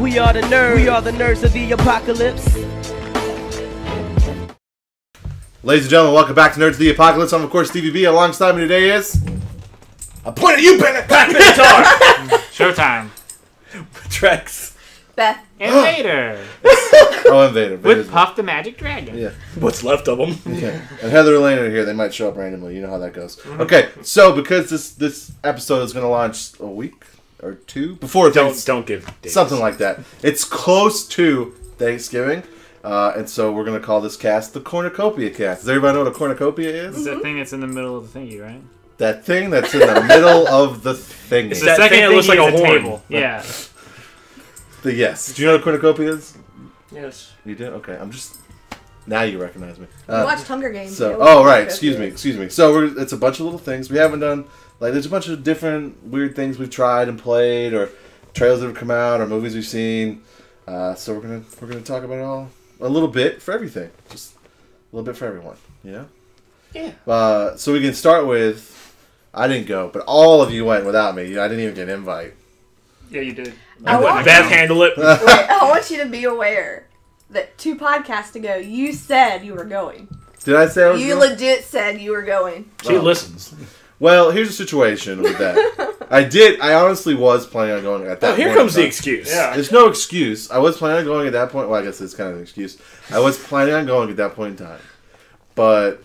We are the nerds. We are the nerds of the apocalypse. Ladies and gentlemen, welcome back to Nerds of the Apocalypse. I'm, of course, Stevie B. Alongside me today is... I point at you, Pat Bennett Tarr! Showtime. Trex. Beth. Invader. Oh, Invader. With Puff the Magic Dragon. Yeah. What's left of them. Okay. And Heather and Elaine are here. They might show up randomly. You know how that goes. Okay, so because this episode is going to launch a week or two before... Don't give dates. Something like that. It's close to Thanksgiving. And so we're going to call this cast the Cornucopia cast. Does everybody know what a cornucopia is? It's that thing that's in the middle of the thingy, right? That thing that's in the middle of the thingy. It's that the second thing that looks like a horn. table. Yeah. Yes. Do you know what a cornucopia is? Yes. You do? Okay. I'm just... Now you recognize me. We watched Hunger Games. So, oh, right. Excuse me. So it's a bunch of little things. We haven't done... Like, there's a bunch of different weird things we've tried and played, or trailers that have come out, or movies we've seen. So we're gonna talk about it all a little bit for everything. Just a little bit for everyone. You know? Yeah. So we can start with... I didn't go, but all of you went without me. I didn't even get an invite. Yeah, you did. Beth handle it. Wait, I want you to be aware that 2 podcasts ago, you said you were going. Did I say I was You going? legit said you were going. She listens. Well, here's the situation with that. I honestly was planning on going at that point. Here comes the excuse. Yeah. There's no excuse. I was planning on going at that point. Well, I guess it's kind of an excuse. I was planning on going at that point in time. But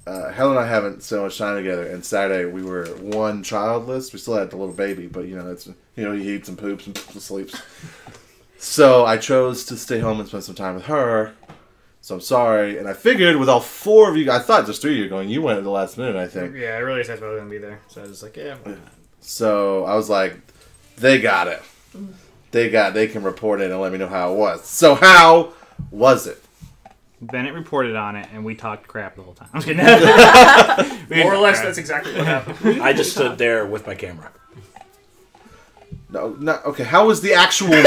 Helen and I haven't so much time together. And Saturday, we were one childless. We still had the little baby, but, he eats and poops and sleeps. So I chose to stay home and spend some time with her. So I'm sorry. And I figured with all 4 of you, I thought just 3 of you going. You went at the last minute, I think. Yeah, I really thought I was going to be there. So I was just like, yeah. So I was like, they got it. They can report it and let me know how it was. So how was it? Bennett reported on it, and we talked crap the whole time. I'm just kidding. More or less, that's exactly what happened. I just stood there with my camera. No, okay. How was the actual movie?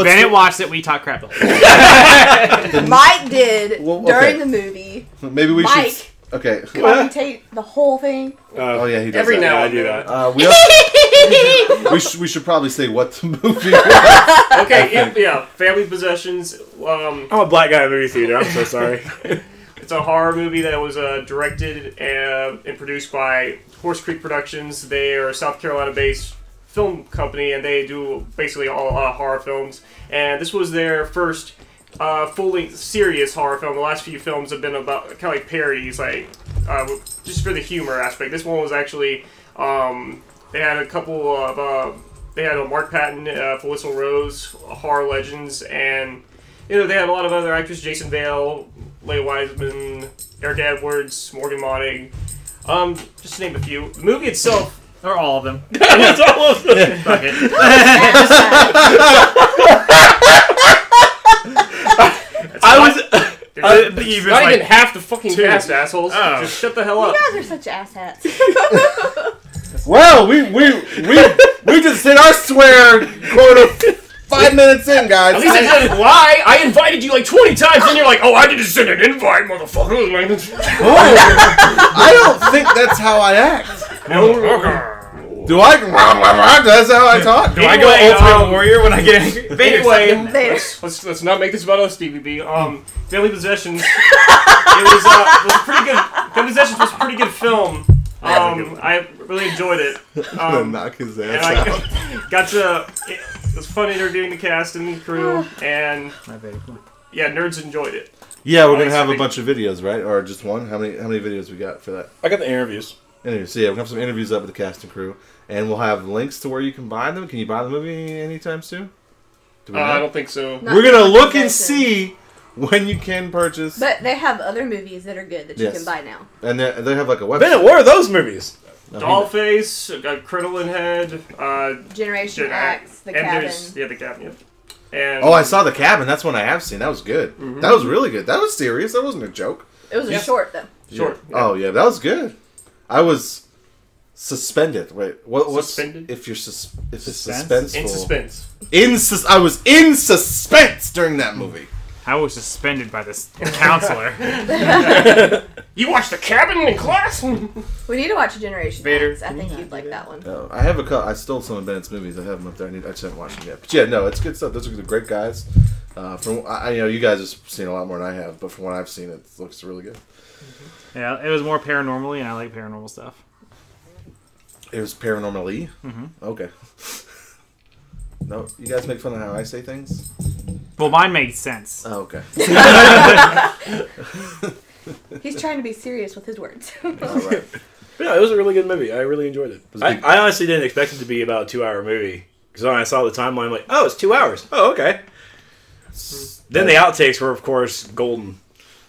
Bennett watched it. We talked crap the whole time. Mike did okay. During the movie. Maybe we should. Okay. Commentate the whole thing. Oh yeah, he does. Every that. now I do that. We should probably say what the movie was. Okay, yeah. Family Possessions. I'm a black guy in a movie theater. I'm so sorry. It's a horror movie that was directed and produced by Horse Creek Productions. They are a South Carolina-based film company, and they do basically all horror films. And this was their first fully serious horror film. The last few films have been about kind of like parodies, like just for the humor aspect. This one was actually they had a couple of they had a Mark Patton, Felicity Rose, horror legends, and they had a lot of other actors: Jason Bale, Leigh Wiseman, Eric Edwards, Morgan Monig. Just to name a few. The movie itself. Or all of them. It's all of them. Fuck it. Not even half the fucking cast, assholes. Oh. Just shut the hell up. You guys are such asshats. Well, we just hit our swear quota 5 minutes in, guys. At least I didn't lie. I invited you like 20 times, and you're like, "Oh, I didn't send an invite, motherfucker." I don't think that's how I act. Do I? That's how I talk. Do I go Ultimate Warrior when I get angry? Anyway, let's not make this about us, Stevie B. Family Possessions. It was pretty good. Family Possessions was a pretty good film. I really enjoyed it. Knock his ass and out. I got to. It was fun interviewing the cast and the crew, and yeah, nerds enjoyed it. Yeah, we're gonna have a bunch of videos, right? Or just one? How many videos we got for that? I got the interviews. So yeah, we'll have some interviews up with the cast and crew, and we'll have links to where you can buy them. Can you buy the movie anytime soon? I don't think so. We're gonna look and see when you can purchase. But they have other movies that are good that you can buy now. And they have like a website. Bennett, where are those movies? Dollface, Crinoline Head, Generation X, The Cabin. The Cabin. Yep. And I saw The Cabin. That's one I have seen. That was good. Mm-hmm. That was really good. That was serious. That wasn't a joke. It was a short though. Short. Yeah. Oh yeah, that was good. I was suspended. Wait, what's suspended? If it's suspenseful? In suspense. I was in suspense during that movie. I was suspended by this counselor. You watched The Cabin in class? We need to watch Generation Vader. X. I think you'd like that one. No, I have I stole some of Bennett's movies. I have them up there. I just haven't watched them yet. But yeah, no, it's good stuff. Those are the great guys. You guys have seen a lot more than I have, but from what I've seen, it looks really good. Yeah, it was more paranormally, and I like paranormal stuff. It was paranormally. Mm-hmm. Okay. No, you guys make fun of how I say things. Well, mine made sense. Oh, okay. He's trying to be serious with his words. All right. Yeah, it was a really good movie. I really enjoyed it. I honestly didn't expect it to be about a 2-hour movie. Because when I saw the timeline, I'm like, oh, it's 2 hours. Oh, okay. Then the outtakes were, of course, golden.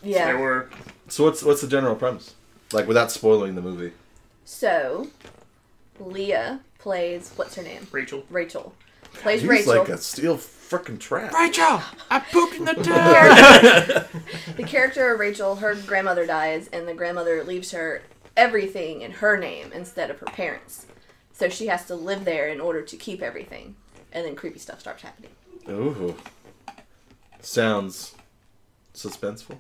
Yeah. They were. So what's the general premise? Like, without spoiling the movie. So, Leah plays, what's her name? Rachel. Plays He's Rachel. like a steel frickin' trap. Rachel, I pooped in the tub. The character of Rachel, her grandmother dies, and the grandmother leaves her everything in her name instead of her parents. So she has to live there in order to keep everything. And then creepy stuff starts happening. Ooh. Sounds suspenseful.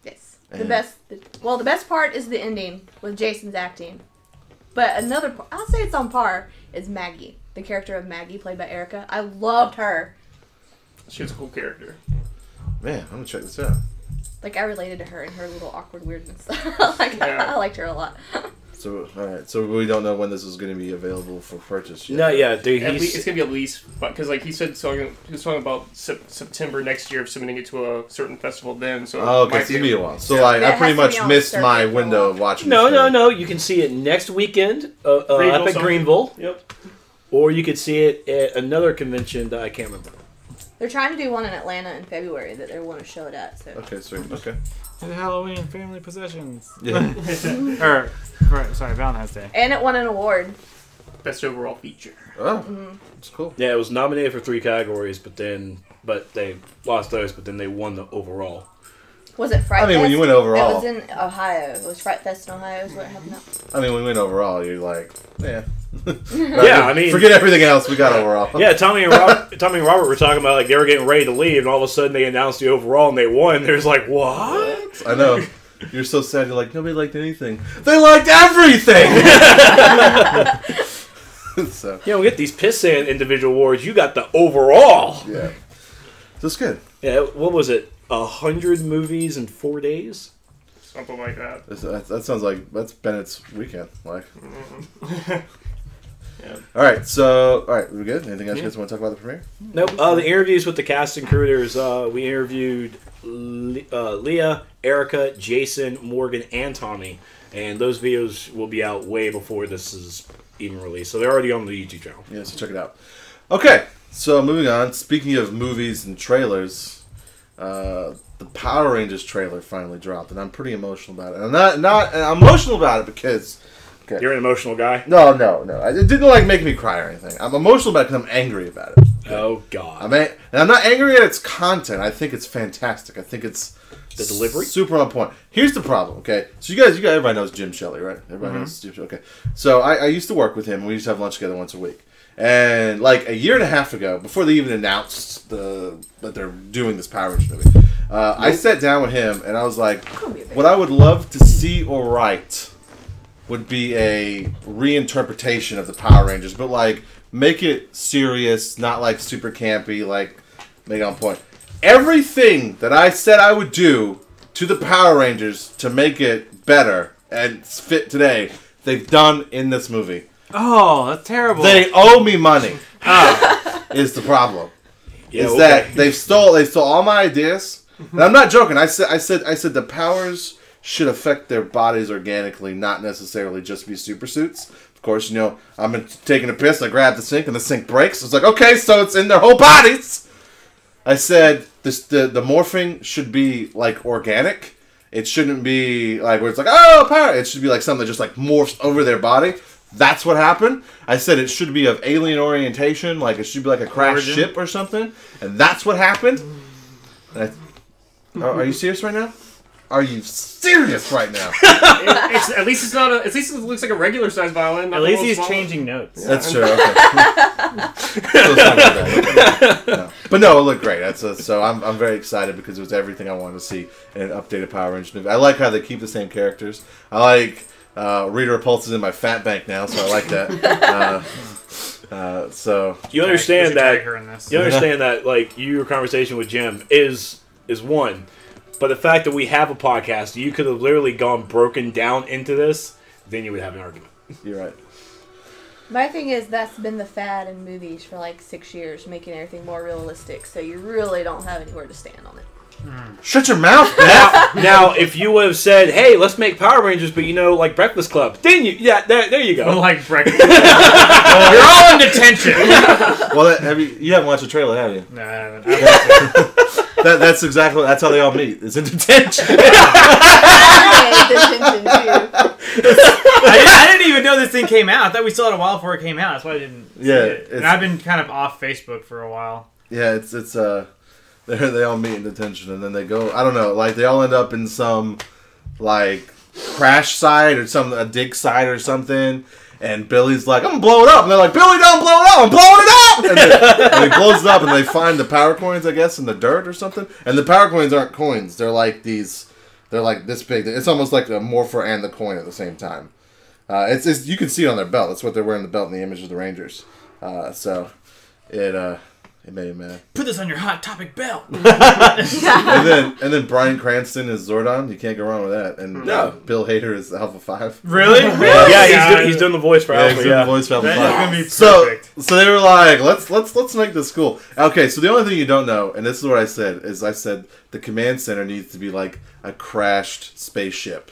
Yes. And- The best part is the ending with Jason's acting. But another part, I'll say it's on par, is Maggie. The character of Maggie, played by Erica. I loved her. She was a cool character. Man, I'm gonna check this out. Like, I related to her and her little awkward weirdness. Yeah. I liked her a lot. So, all right. So we don't know when this is going to be available for purchase yet. No, yeah, dude. It's gonna be at least, because like he said, he was talking about September next year of submitting it to a certain festival then. So Oh, okay. it It's gonna be a while. So Yeah. like, It I has pretty to be much on missed circuit my for a window while. of watching. No, this no, movie. no. You can see it next weekend up at something. Greenville. Yep. Or you could see it at another convention that I can't remember. They're trying to do one in Atlanta in February that they want to show it at. So Okay, sweet. Okay. And Halloween family possessions. Yeah. Sorry, Valentine's Day. And it won an award. Best overall feature. Oh, it's cool. Yeah, it was nominated for 3 categories, but they lost those, but then they won the overall. Was it Fright I mean, Fest? when you went overall- It was in Ohio. It was Fright Fest in Ohio is what happened up. I mean, we went overall. You're like, yeah. Yeah, I mean- forget everything else. We got overall. Yeah, Tommy and Robert were talking about, like, they were getting ready to leave, and all of a sudden they announced the overall, and they won. There's like, what? I know. You're so sad. You're like, nobody liked anything. They liked everything. So You know, we get these pissant individual awards. You got the overall. yeah, that's good. Yeah, what was it? 100 movies in 4 days? Something like that. That sounds like that's Bennett's weekend. Like, Yeah. all right, we good? Anything else you guys want to talk about the premiere? Nope. The interviews with the cast and crew. We interviewed Leah, Erica, Jason, Morgan, and Tommy, and those videos will be out way before this is even released. So they're already on the YouTube channel. Yeah, so check it out. Okay, so moving on. Speaking of movies and trailers, the Power Rangers trailer finally dropped, and I'm pretty emotional about it. And I'm emotional about it because. Okay. You're an emotional guy. No. It didn't make me cry or anything. I'm emotional about it because I'm angry about it. Oh God. And I'm not angry at its content. I think it's fantastic. I think it's The delivery? super on point. Here's the problem. Okay, so you guys, everybody knows Jim Shelley, right? Everybody knows Jim Shelley. Okay, so I used to work with him. We used to have lunch together once a week. And like a year and a half ago, before they even announced that they're doing this Power Rangers movie, I sat down with him and I was like, what I would love to see or write would be a reinterpretation of the Power Rangers, but like make it serious, not like super campy, like make it on point. Everything that I said I would do to the Power Rangers to make it better and fit today, they've done in this movie. Oh, that's terrible. They owe me money. Is the problem? Yeah, That they stole all my ideas, and I'm not joking. I said the powers should affect their bodies organically, not necessarily just be super suits. Of course, I'm taking a piss, I grab the sink, and the sink breaks. It's like, okay, so it's in their whole bodies. I said the morphing should be like organic. It shouldn't be like where it's like, oh, power. It should be like something that just like morphs over their body. That's what happened. I said it should be of alien orientation, like it should be like a crashed ship or something, and that's what happened. Are you serious right now? Are you serious right now? At least it's not. At least it looks like a regular size violin. At least he's changing notes. That's true. Okay. No. But no, it looked great. So I'm very excited because it was everything I wanted to see in an updated Power Rangers movie. I like how they keep the same characters. I like Rita Repulsa's in my fat bank now, so I like that. So you understand tag her in this. you understand that like your conversation with Jim is one, but the fact that we have a podcast, you could have literally gone broken down into this, then you would have an argument. you're right. My thing is that's been the fad in movies for like 6 years, making everything more realistic. So you really don't have anywhere to stand on it. Shut your mouth, Beth. Now, if you would have said, "Hey, let's make Power Rangers," but like Breakfast Club, then there you go. Like breakfast. You're all in detention. Well, you haven't watched the trailer, have you? No, I haven't. That's how they all meet. It's in detention. I didn't even know this thing came out. I thought we saw it a while before it came out. That's why I didn't see it. And I've been kind of off Facebook for a while. Yeah, it's they all meet in detention and then they go. I don't know. Like they all end up in some like crash site or a dig site or something. And Billy's like, I'm gonna blow it up. And they're like, Billy, don't blow it up. I'm blowing it up. And he blows it up and they find the power coins, I guess, in the dirt or something. And the power coins aren't coins. They're like these. They're like this big. It's almost like the morpher and the coin at the same time. It's you can see it on their belt. That's what they're wearing the belt in the image of the Rangers. So it made me mad. Put this on your Hot Topic belt. and then Bryan Cranston is Zordon. You can't go wrong with that. And Bill Hader is Alpha 5. Really? Yeah, he's doing the voice for Alpha. He's doing the voice for Alpha 5. That's gonna be perfect. So they were like, let's make this cool. Okay, so the only thing you don't know, and this is what I said, is I said the command center needs to be like a crashed spaceship.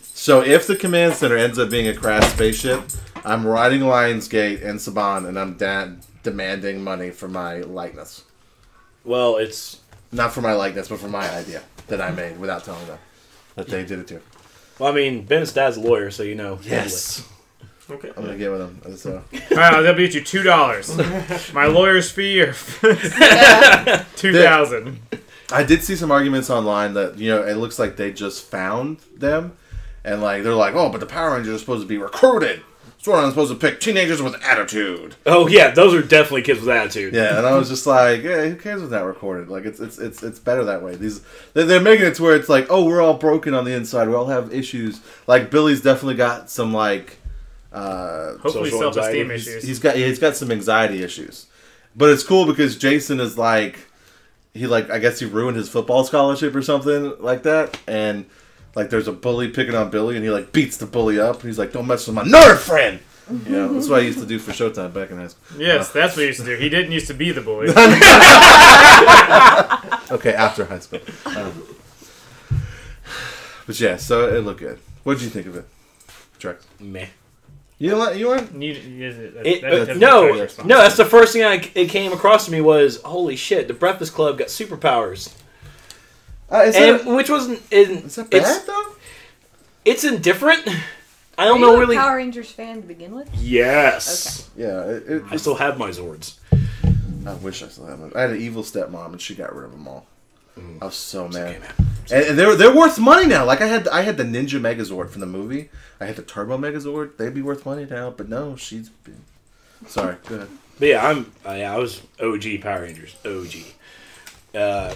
So if the command center ends up being a crashed spaceship, I'm riding Lionsgate and Saban, and I'm demanding money for my likeness. Well, it's not for my likeness, but for my idea that I made without telling them that they did it too. Well, I mean, Ben's dad's a lawyer, so you know. Yes. Okay. I'm gonna get with him. So. All right, I'll bet you $2. My lawyer's fee or $2,000. I did see some arguments online that it looks like they just found them, and like they're like, oh, but the Power Rangers are supposed to be recruited. I'm supposed to pick teenagers with attitude. Oh yeah, those are definitely kids with attitude. Yeah, and I was just like, who cares if that recorded? Like, it's better that way. They're making it to where it's like, oh, we're all broken on the inside. We all have issues. Like Billy's definitely got some like, hopefully self-esteem issues. He's got some anxiety issues, but it's cool because Jason is like, I guess he ruined his football scholarship or something like that, and. Like, there's a bully picking on Billy, and he, like, beats the bully up. And he's like, don't mess with my nerd friend! That's what I used to do for Showtime back in high school. Yes, that's what he used to do. He didn't used to be the bully. Okay, after high school. But yeah, so it looked good. What did you think of it, Trex? Meh. You weren't? No, that's the first thing it came across to me was, holy shit, the Breakfast Club got superpowers. Which wasn't. Is that bad, though? It's indifferent. I don't Are know you really. A Power Rangers fan to begin with? Yes. Okay. Yeah. I still have my Zords. I wish I still had them. I had an evil stepmom, and she got rid of them all. I was so mad. And they're worth money now. Like I had the Ninja Megazord from the movie. I had the Turbo Megazord. They'd be worth money now, but no, she's been. Sorry, go ahead. But yeah, I was OG Power Rangers, OG.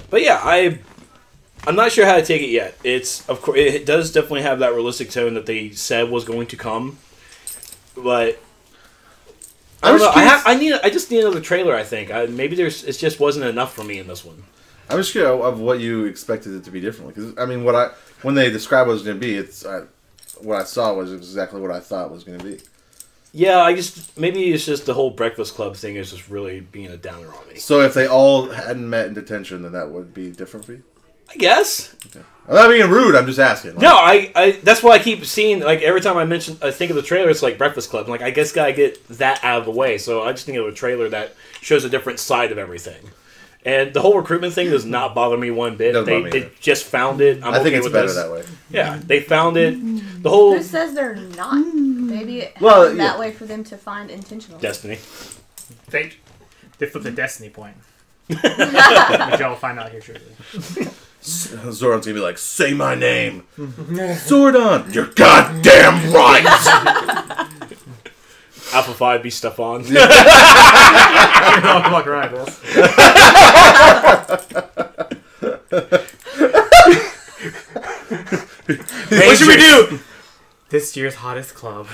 But yeah, I'm not sure how to take it yet. Of course, it does definitely have that realistic tone that they said was going to come, but I don't know. I just need another trailer. I think maybe it just wasn't enough for me in this one. I'm just curious of what you expected it to be differently. Because I mean, when they described what it was going to be, what I saw was exactly what I thought it was going to be. Yeah, maybe it's just the whole Breakfast Club thing is just really being a downer on me. So if they all hadn't met in detention, then that would be different for you? I guess. Okay. I'm not being rude. I'm just asking. No, I that's why I keep seeing, like, every time I think of the trailer, it's like Breakfast Club. I'm like, I guess gotta get that out of the way. So I just think of a trailer that shows a different side of everything. And the whole recruitment thing does not bother me one bit. They just found it. I think it's better that way. Yeah, they found it. The whole. Who says they're not? Maybe it happened that way for them to find intentional. Destiny. They flipped the Destiny point. Which y'all will find out here shortly. Zordon's gonna be like, say my name. Zordon! You're goddamn right! Alpha 5 be Stefan. Fuck right, what should we do? This year's hottest club.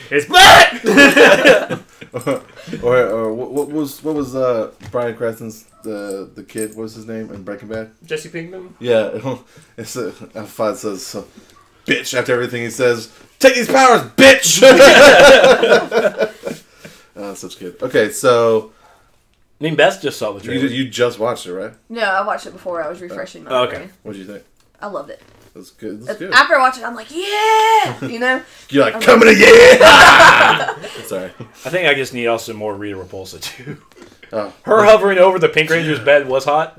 It's Beth! or what was Bryan Cranston's the kid? What was his name in Breaking Bad? Jesse Pinkman. Yeah, it's Alpha says bitch after everything he says. Take these powers, bitch. Such kid. Okay, so I mean, Beth just saw the trailer. you just watched it, right? No, I watched it before. I was refreshing my memory. What did you think? I loved it. That's good. That's good. After I watched it, I'm like, yeah! You know? You're like, coming to yeah! Sorry. I think I just need also more Rita Repulsa, too. Oh. Her hovering over the Pink Ranger's bed was hot.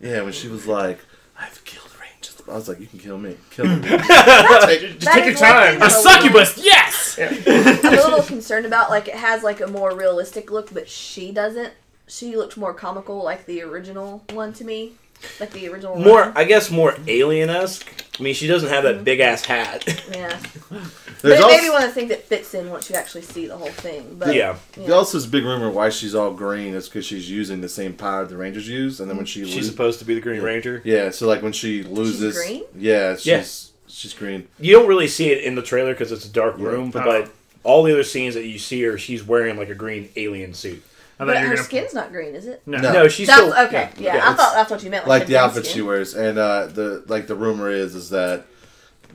Yeah, when she was like, I've killed Rangers. I was like, you can kill me. Kill me. Just take your time. A succubus, yes! Yeah. I'm a little concerned about, like, it has, like, a more realistic look, but she doesn't. She looked more comical, like the original one to me. Like the original one. I guess more alien-esque. I mean, she doesn't have that big-ass hat. Yeah. There's But also, maybe one of the things that fits in once you actually see the whole thing. But, Yeah. There's also this big rumor why she's all green is because she's using the same power the Rangers use, and then when She's supposed to be the Green Ranger. Yeah, so like when she loses... She's green? Yeah, she's green. You don't really see it in the trailer because it's a dark room, but all the other scenes that you see her, she's wearing like a green alien suit. But her skin's not green, is it? No, she's That's, still... okay, yeah, I thought that's what you meant. Like the green outfit skin. she wears, and the rumor is that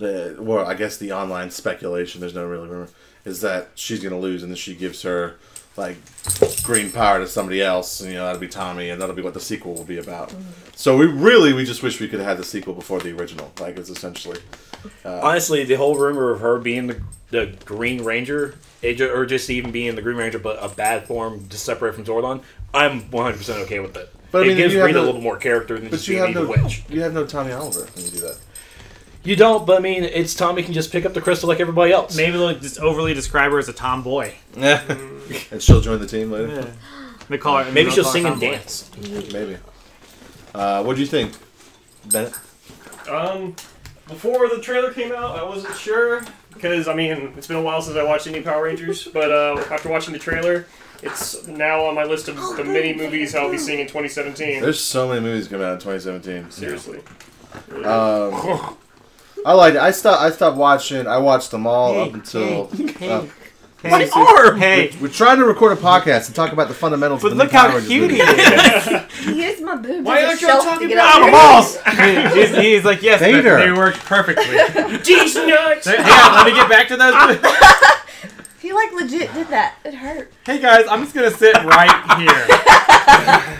I guess the online speculation, there's no real rumor, is that she's gonna lose, and then she gives her like green power to somebody else, and that'll be Tommy, and that'll be what the sequel will be about. Mm-hmm. So we just wish we could have had the sequel before the original. Like it's essentially. Honestly, the whole rumor of her being the Green Ranger, or just even being the Green Ranger, but a bad form, just separate from Zordon, I'm 100% okay with it. But it gives Green a little more character than just being an evil witch. You have no Tommy Oliver when you do that. You don't, but I mean, it's Tommy can just pick up the crystal like everybody else. Maybe they'll just overly describe her as a tomboy. Yeah. And she'll join the team later. Yeah. They call her. Maybe she'll sing and dance. Maybe. What do you think, Bennett? Before the trailer came out, I wasn't sure because I mean it's been a while since I watched any Power Rangers. But after watching the trailer, it's now on my list of the many movies I'll be seeing in 2017. There's so many movies coming out in 2017. Seriously. I liked it. I stopped watching. I watched them all up until. My arm! Hey! We're trying to record a podcast and talk about the fundamentals of the Look new Power how Rangers cute he movie. is! He is my boob. Why aren't you talking Oh, my balls! He's like, yes, Vader. they worked perfectly. Jeez nuts! Hang on, let me get back to those. He like legit did that. It hurt. Hey guys, I'm just gonna sit right here.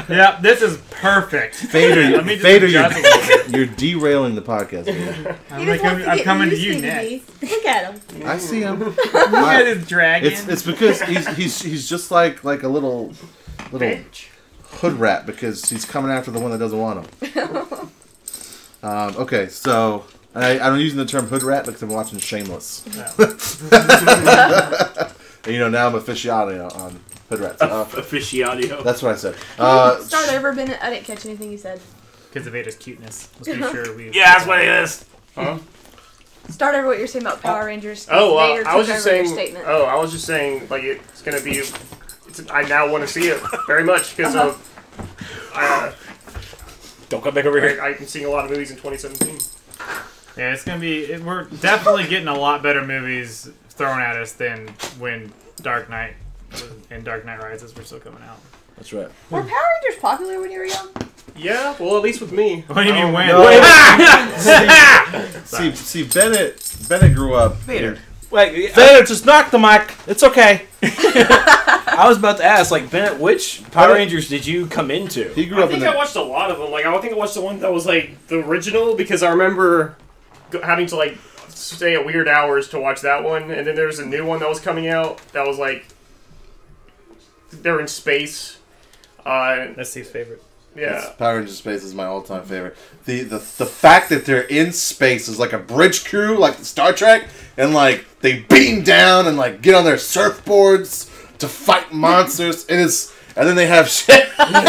Yeah, this is perfect. Vader, Let me just Vader, adjust a little bit. you're derailing the podcast. Vader. I'm coming to you next. Look at him. I see him. Look at his dragon. It's because he's just like a little Bitch. hood rat because he's coming after the one that doesn't want him. Okay, so I'm using the term hood rat because I'm watching Shameless. And, now I'm aficionado on hood rats. Aficionado. That's what I said. Start over, Bennett. I didn't catch anything you said. Because of Vader's cuteness. Let's be sure we. Yeah, that's what it is. Huh? Start over what you're saying about Power Rangers. Oh, Vader I was took just over your saying. statement. Oh, I was just saying, like it's gonna be. I now want to see it very much because of. Don't come back over here. I'm seeing a lot of movies in 2017. Yeah, it's gonna be. We're definitely getting a lot better movies thrown at us than when Dark Knight and Dark Knight Rises were still coming out. That's right. Were Power Rangers popular when you were young? Yeah, well, at least with me. What do you mean when? See, Bennett grew up. Vader. Wait, Vader, just knock the mic. It's okay. I was about to ask, Bennett, which Power Rangers did you come into? He grew I up in think I watched a lot of them. Like, I think I watched the one that was like the original because I remember having to stay at weird hours to watch that one, and then there was a new one that was coming out that was like they're in space. That's Steve's favorite. Yeah, Power Rangers Space is my all-time favorite. The fact that they're in space is like a bridge crew, like Star Trek, and they beam down and get on their surfboards to fight monsters, and then they have shit, and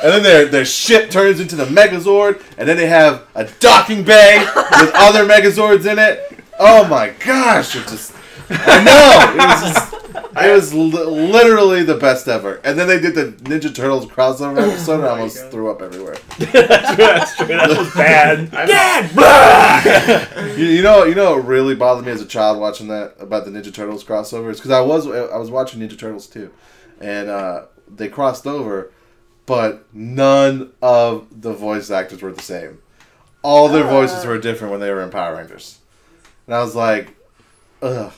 then their ship turns into the Megazord, and then they have a docking bay with other Megazords in it. Oh my gosh! I know! It was literally the best ever. And then they did the Ninja Turtles crossover episode, and I almost threw up everywhere. That's true. That was bad. Dad! you know what really bothered me as a child watching that about the Ninja Turtles crossovers? Because I was watching Ninja Turtles too, and they crossed over, but none of the voice actors were the same. All their voices were different when they were in Power Rangers. And I was like, ugh,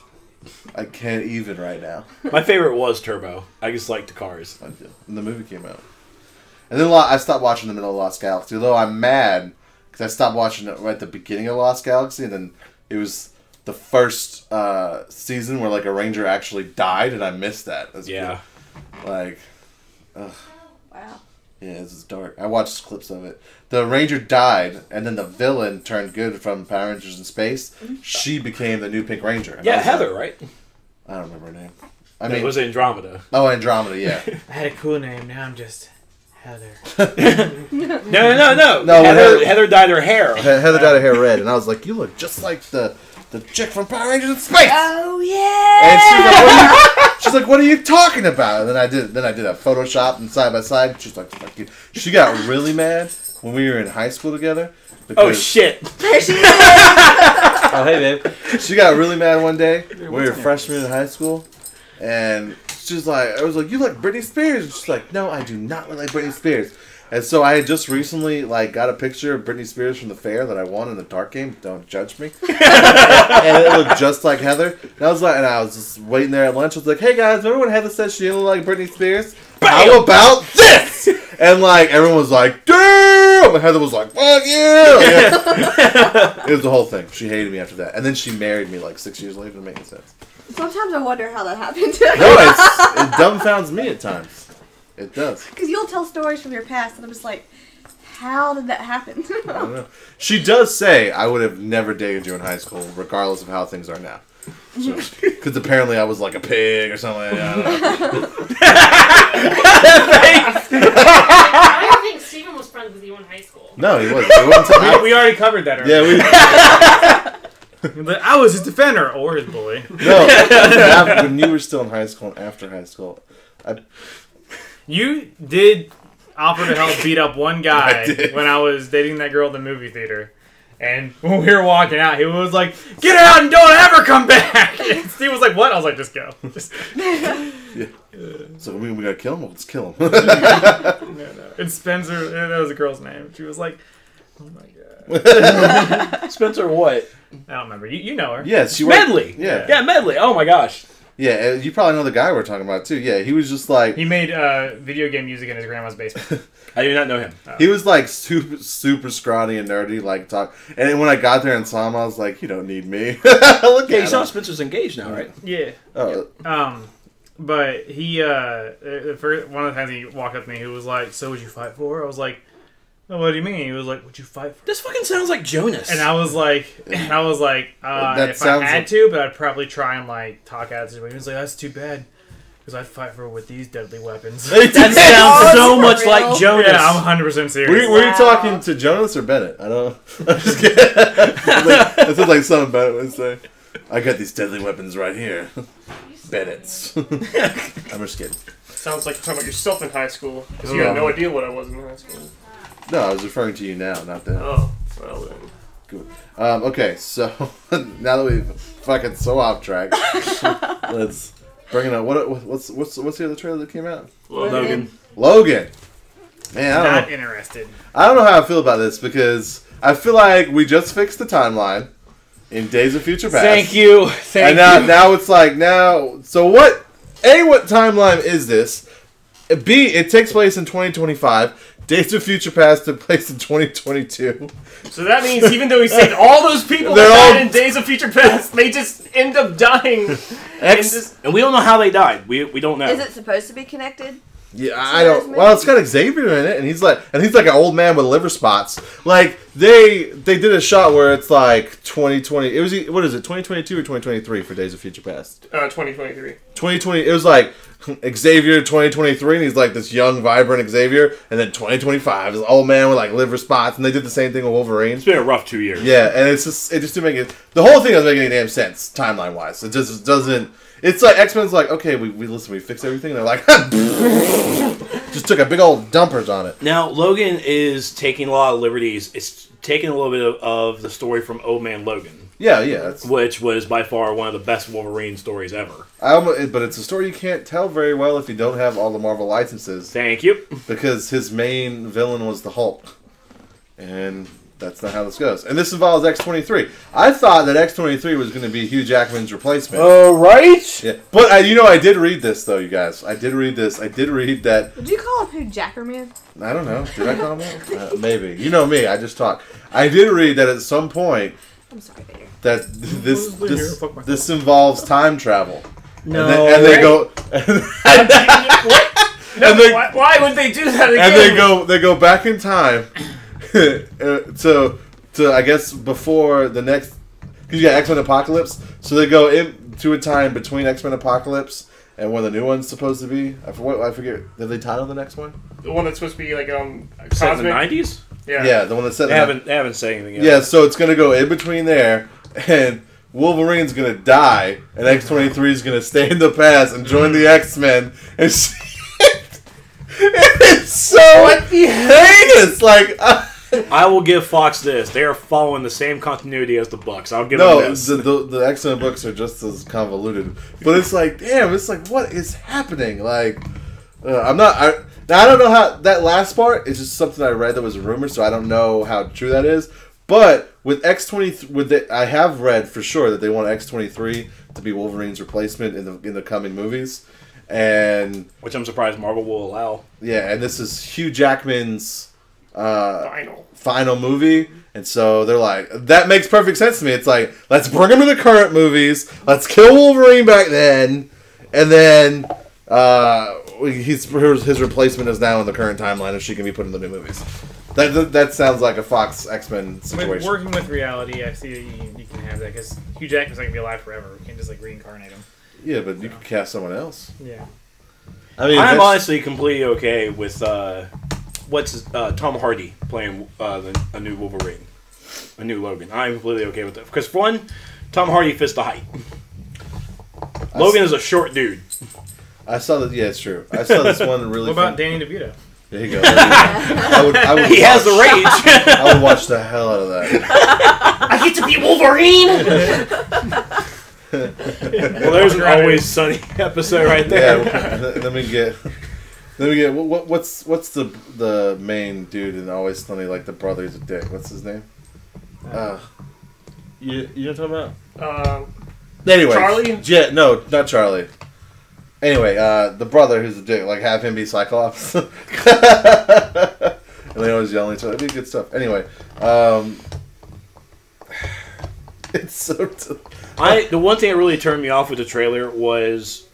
I can't even right now. My favorite was Turbo. I just liked the cars. I did. And the movie came out. And then I stopped watching them in Lost Galaxy, although I'm mad because I stopped watching it right at the beginning of Lost Galaxy, and then it was the first season where like a ranger actually died, and I missed that. Yeah. Like, ugh. Wow. Yeah, this is dark. I watched clips of it. The ranger died, and then the villain turned good from Power Rangers in Space. She became the new Pink Ranger. And Yeah, Heather, right? I don't remember her name. I mean, it was Andromeda. Oh, Andromeda, yeah. I had a cool name. Now I'm just Heather. No. Heather dyed her hair. Heather dyed her hair red, and I was like, you look just like the chick from Power Rangers in Space. Oh yeah. And she's like, what are you talking about? And then I did a Photoshop and side by side. She's like, fuck you. She got really mad when we were in high school together. Oh shit! There she is. Oh hey babe. She got really mad one day. We were freshmen in high school, and she's like, I was like, you like Britney Spears? And she's like, no, I do not look like Britney Spears. And so I had just recently got a picture of Britney Spears from the fair that I won in the dart game. Don't judge me. And it looked just like Heather. And I was just waiting there at lunch. I was like, hey guys, remember when Heather said she didn't look like Britney Spears? How about this? And everyone was like, damn! And Heather was like, fuck you! It was the whole thing. She hated me after that. And then she married me 6 years later to make sense. Sometimes I wonder how that happened. No, it dumbfounds me at times. It does. Because you'll tell stories from your past, and I'm just like, how did that happen? I don't know. She does say, I would have never dated you in high school, regardless of how things are now. Because apparently I was like a pig or something like that. I don't think Steven was friends with you in high school. No, he wasn't. We already covered that earlier. Yeah, I was his defender or his bully. No, when you were still in high school and after high school. You did offer to help beat up one guy when I was dating that girl at the movie theater. And when we were walking out, he was like, get out and don't ever come back! And Steve was like, what? I was like, just go. Yeah. So we gotta kill him? Let's kill him. No. And Spencer, that was a girl's name. She was like, oh my god. Spencer what? I don't remember. You know her. Yes, she Medley. Yeah, Medley. Oh my gosh. Yeah, you probably know the guy we're talking about too. Yeah, he was just like he made video game music in his grandma's basement. I do not know him. He was super scrawny and nerdy, talk. And then when I got there and saw him, I was like, "You don't need me." Look you saw Spencer's engaged now, right? Yeah. Oh. But he one of the times he walked up to me, he was like, "So would you fight for her?" I was like, oh, what do you mean? He was like, would you fight for her? This fucking sounds like Jonas. And I was like, if I had to, but I'd probably try and talk at it. He was like, that's too bad. Because I'd fight for her with these deadly weapons. That sounds so much real? like Jonas. Yeah, I'm 100% serious. Were you talking to Jonas or Bennett? I don't know. I'm just kidding. It sounds like something Bennett would say. I got these deadly weapons right here. Bennett's. I'm just kidding. Sounds like you're talking about yourself in high school. Because you had no idea what I was in high school. No, I was referring to you now, not them. Oh, well then. Good. Okay, so now that we've fucking so off track, let's bring it up. What's the other trailer that came out? Logan. Man, Not interested. I don't know how I feel about this because I feel like we just fixed the timeline in Days of Future Past. Thank you. Now it's so what? A, what timeline is this? B, it takes place in 2025. Days of Future Past took place in 2022. So that means even though he saved all those people that died in Days of Future Past, they just end up dying. And we don't know how they died. We don't know. Is it supposed to be connected? Yeah, I don't. Well, it's got Xavier in it, and he's like an old man with liver spots. Like they did a shot where it's like 2020. It was what is it? 2022 or 2023 for Days of Future Past? 2023. 2020. It was like Xavier 2023, and he's like this young, vibrant Xavier, and then 2025 is an old man with like liver spots, and they did the same thing with Wolverine. It's been a rough 2 years. Yeah, and it just didn't make it. The whole thing doesn't make any damn sense timeline wise. It just doesn't. It's like X-Men's like, okay, we fixed everything. And they're like, just took a big old dumpers on it. Now Logan is taking a lot of liberties. It's taking a little bit of the story from Old Man Logan. Yeah. Which was by far one of the best Wolverine stories ever. But it's a story you can't tell very well if you don't have all the Marvel licenses. Thank you. Because his main villain was the Hulk. And that's not how this goes. And this involves X-23. I thought that X-23 was going to be Hugh Jackman's replacement. Oh, right? Yeah. But I did read this, though, you guys. I did read this. I did read that... Would you call him Hugh Jackerman? I don't know. Did I call him that? Maybe. You know me. I just talk. I did read that at some point... I'm sorry, Vader. That this involves time travel. No. And they go... Why would they do that again? And they go back in time... to I guess before the next, because you got X-Men Apocalypse, so they go into a time between X-Men Apocalypse and when the new one's supposed to be. I forget. Did they title the next one? The one that's supposed to be like set in the 90s. Yeah, the one that's set. They haven't said anything yet. Yeah, so it's gonna go in between there, and Wolverine's gonna die, and X-23 is gonna stay in the past and join the X-Men, and it's so heinous, like. I will give Fox this. They are following the same continuity as the Bucks. I'll give them this. The X-Men books are just as convoluted. But it's like, damn, it's like, what is happening? Like, I don't know how, that last part is just something I read that was a rumor, so I don't know how true that is. But with X-23, I have read for sure that they want X-23 to be Wolverine's replacement in the coming movies. And which I'm surprised Marvel will allow. Yeah, and this is Hugh Jackman's final movie, and so they're like, that makes perfect sense to me. It's like, let's bring him to the current movies, let's kill Wolverine back then, and then his replacement is now in the current timeline, and she can be put in the new movies. That sounds like a Fox X-Men situation. With working with reality, I see that you can have that, because Hugh Jackman's not going to be alive forever. You can't just like reincarnate him. Yeah, but you could cast someone else. Yeah. I mean, I'm honestly completely okay with Tom Hardy playing a new Wolverine, a new Logan. I'm completely okay with that because for one, Tom Hardy fits the height. Logan is a short dude. I saw that. Yeah, it's true. I saw this one really. What about Danny DeVito? There you go. I would he has the range. I would watch the hell out of that. I get to be Wolverine. Well, there's an Always Sunny episode right there. Yeah, let me get. What's the main dude in Always Sunny, like the brother's a dick? What's his name? You know what I'm talking about? Anyway, Charlie? No, not Charlie. Anyway, the brother who's a dick, like have him be Cyclops. And they always yell at each other. It'd be good stuff. Anyway, it's so. The one thing that really turned me off with the trailer was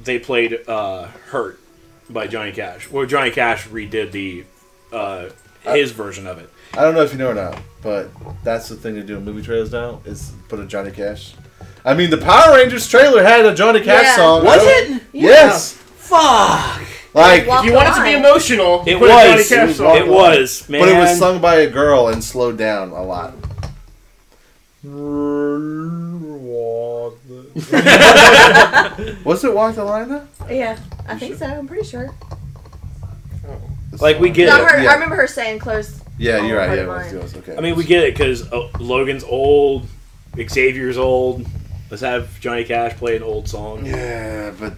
they played "Hurt" by Johnny Cash, where Johnny Cash redid his version of it. I don't know if you know or not, but that's the thing to do in movie trailers now is put a Johnny Cash. I mean, the Power Rangers trailer had a Johnny Cash song. Was it? Yes. Fuck. Like, if you want it to be emotional, it put was. a Johnny Cash song. It was, man. But it was sung by a girl and slowed down a lot. Was it Walk the Line though? Yeah, I think so. I'm pretty sure. Like, we get No, it. I remember her saying close. Yeah, you're right. Part Yeah, of it was okay. I mean, we get it because Logan's old, Xavier's old. Let's have Johnny Cash play an old song. Yeah, but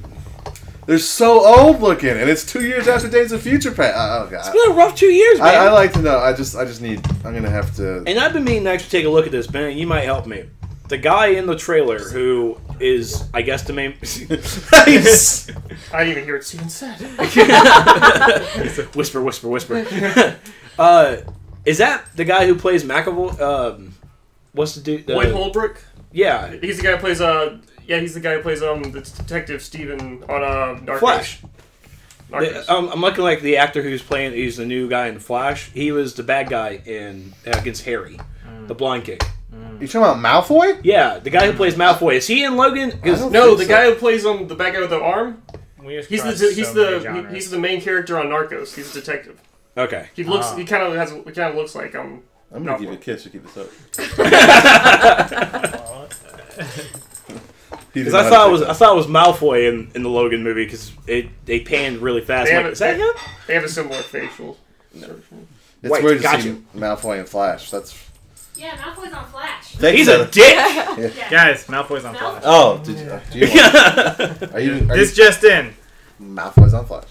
they're so old looking, and it's 2 years after Days of Future Past. Oh god, It's been a rough 2 years, man. I like to know. I just need. I'm gonna have to. And I've been meaning to actually take a look at this, Ben. You might help me. The guy in the trailer who is, I guess, the main. I didn't even hear what Steven said. Whisper, whisper, whisper. Is that the guy who plays McAvoy? What's the dude? Lloyd Holbrook. Yeah, He's the guy who plays. He's the guy who plays the detective Steven on Narcos. Flash. I'm looking like the actor who's playing. He's the new guy in Flash. He was the bad guy in against Harry, the blind kid. You talking about Malfoy? Yeah, the guy who plays Malfoy. Is he in Logan? No, the guy who plays on the bad guy with the arm. He's the main character on Narcos. He's a detective. Okay. He looks. He kind of looks like I'm gonna give you a kiss to keep this up. Because I thought it was Malfoy in the Logan movie because they panned really fast. Is that him? They have a similar facial. It's weird to see Malfoy and Flash. Yeah, Malfoy's on Flash. He's a dick. Guys, Malfoy's on Flash. Oh, do you This just in. Malfoy's on Flash.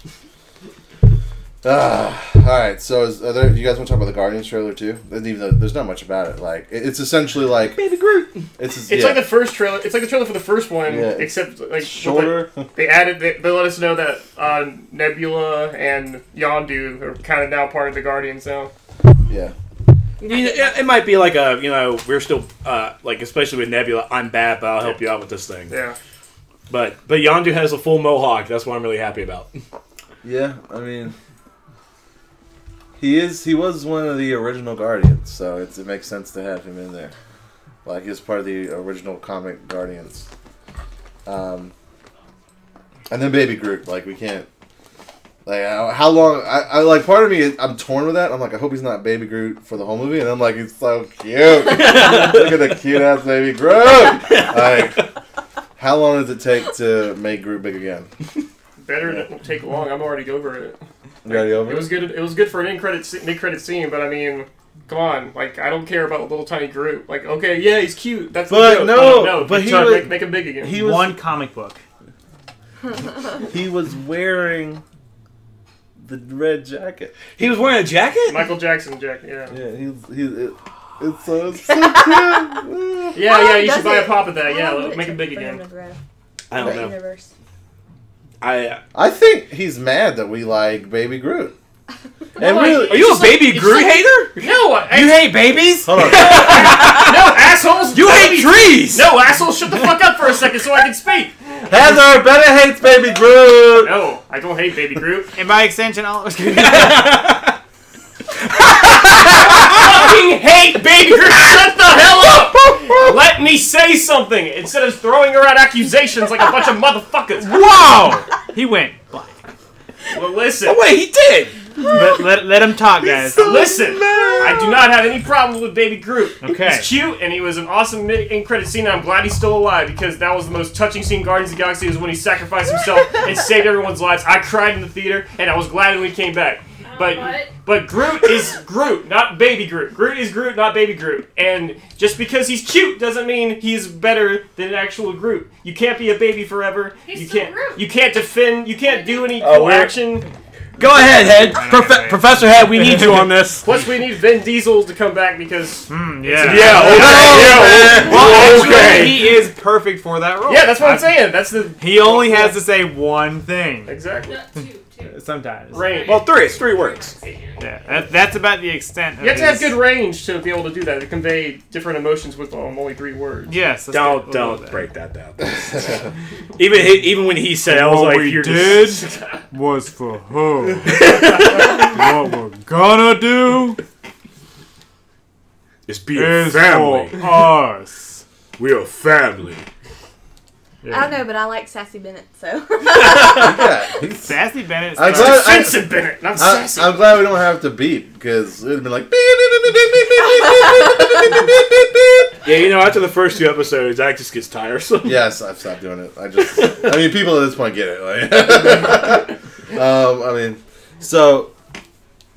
Alright, so you guys want to talk about the Guardians trailer too? Even though there's not much about it, like it's essentially like Baby Groot. It's like the first trailer. It's like the trailer for the first one, except like shorter. They let us know that Nebula and Yondu are kind of now part of the Guardians now. Yeah. It might be like we're still like, especially with Nebula, I'm bad, but I'll help you out with this thing. Yeah. But Yondu has a full mohawk. That's what I'm really happy about. Yeah, I mean, he was one of the original Guardians, so it makes sense to have him in there. Like, he's part of the original comic Guardians. And then Baby Groot, like, we can't. Like, how long? I like, part of me, I'm torn with that. I'm like, I hope he's not Baby Groot for the whole movie. And I'm like, he's so cute. Look at the cute ass Baby Groot. Like, how long does it take to make Groot big again? Better than take long. I'm already over it. You already over it? It was good for an mid-credit scene, but I mean, come on. Like, I don't care about little tiny Groot. Like, okay, yeah, he's cute. That's the joke. No, but make him big again. He was one comic book. He was wearing the red jacket. He was wearing a jacket? Michael Jackson jacket, yeah. Yeah, it's so cute. Yeah, you should buy a pop of that. Yeah, make him big again. I don't know. Universe. I think he's mad that we like Baby Groot. And really, are you a Baby Groot hater? No, you hate babies? Hold on. No, assholes. You hate trees. No, assholes. Shut the fuck up for a second so I can speak. Heather, Bennett hates Baby Groot. No, I don't hate Baby Groot. And by extension, I'll fucking hate Baby Groot. Shut the hell up. Let me say something instead of throwing around accusations like a bunch of motherfuckers. Wow. He went black. Well, listen. Oh wait, he did. Let him talk, guys. Listen, I do not have any problems with Baby Groot. Okay. He's cute, and he was an awesome in-credit scene, and I'm glad he's still alive, because that was the most touching scene in Guardians of the Galaxy, was when he sacrificed himself and saved everyone's lives. I cried in the theater, and I was glad when he came back. But Groot is Groot, not Baby Groot. Groot is Groot, not Baby Groot. And just because he's cute doesn't mean he's better than an actual Groot. You can't be a baby forever. He's you still can't. Groot. You can't defend. You can't do any cool action. Go ahead, Head. Professor Head, we need you on this. Plus, we need Vin Diesel to come back because. Yeah. Well, actually, he is perfect for that role. Yeah, that's what I'm saying. He only has to say one thing. Exactly. Two. Sometimes. Range. Well, it's 3 words. Yeah, that's about the extent of You have to have good range to be able to do that, to convey different emotions with only 3 words. Yes. Don't break that down. even when he said, I was like, we did was for her. What we're gonna do is be a family. For us. We're a family. Yeah. I don't know, but I like Sassy Bennett, so. Sassy Bennett. I'm glad we don't have to beep, because it would have been like. Yeah, after the first 2 episodes, that just gets tiresome. Yes, I've stopped doing it. I mean, people at this point get it. Like, so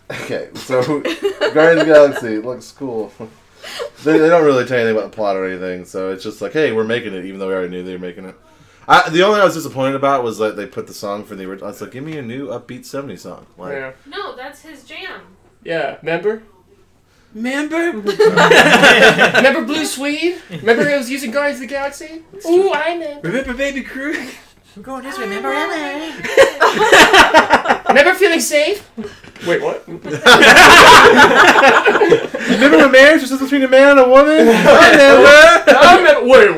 Guardians of the Galaxy looks cool. They don't really tell you anything about the plot or anything, so it's just like, hey, we're making it, even though we already knew they were making it. The only thing I was disappointed about was that they put the song for the original. I was like, give me a new upbeat 70s song. Like, yeah. No, that's his jam. Yeah, remember? Remember Blue Swede? Remember it was using Guardians of the Galaxy? Ooh, I remember. Remember Baby Groot? We're going this way, remember? Never feeling safe? Wait, what? Remember when marriage was just between a man and a woman? I remember. Wait.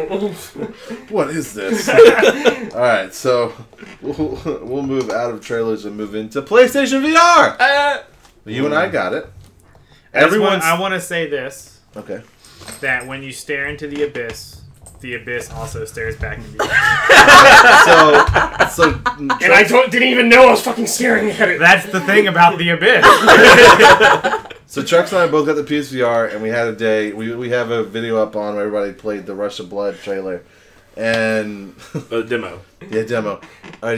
What is this? All right, so we'll move out of trailers and move into PlayStation VR. You and I got it. I want to say this. Okay. That when you stare into the abyss also stares back into you. And I didn't even know I was fucking staring at it. That's the thing about the abyss. So Trex and I both got the PSVR, and we had a day. We have a video up on where everybody played the Rush of Blood trailer, and demo. Yeah, demo.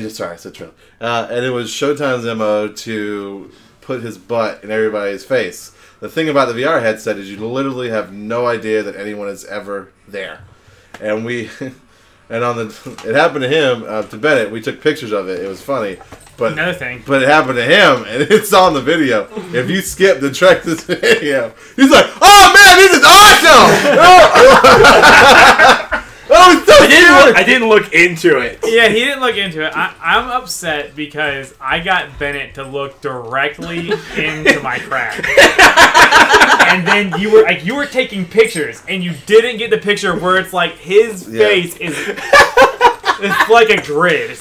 Sorry, I said trailer. And it was Showtime's demo to put his butt in everybody's face. The thing about the VR headset is you literally have no idea that anyone is ever there. And it happened to him, to Bennett. We took pictures of it. It was funny. But another thing. But it happened to him, and it's on the video. If you skip the Trex's video, he's like, "Oh man, this is awesome!" I didn't look into it. Yeah, he didn't look into it. I'm upset because I got Bennett to look directly into my crack. And then you were taking pictures, and you didn't get the picture where it's like his face is it's like a grid.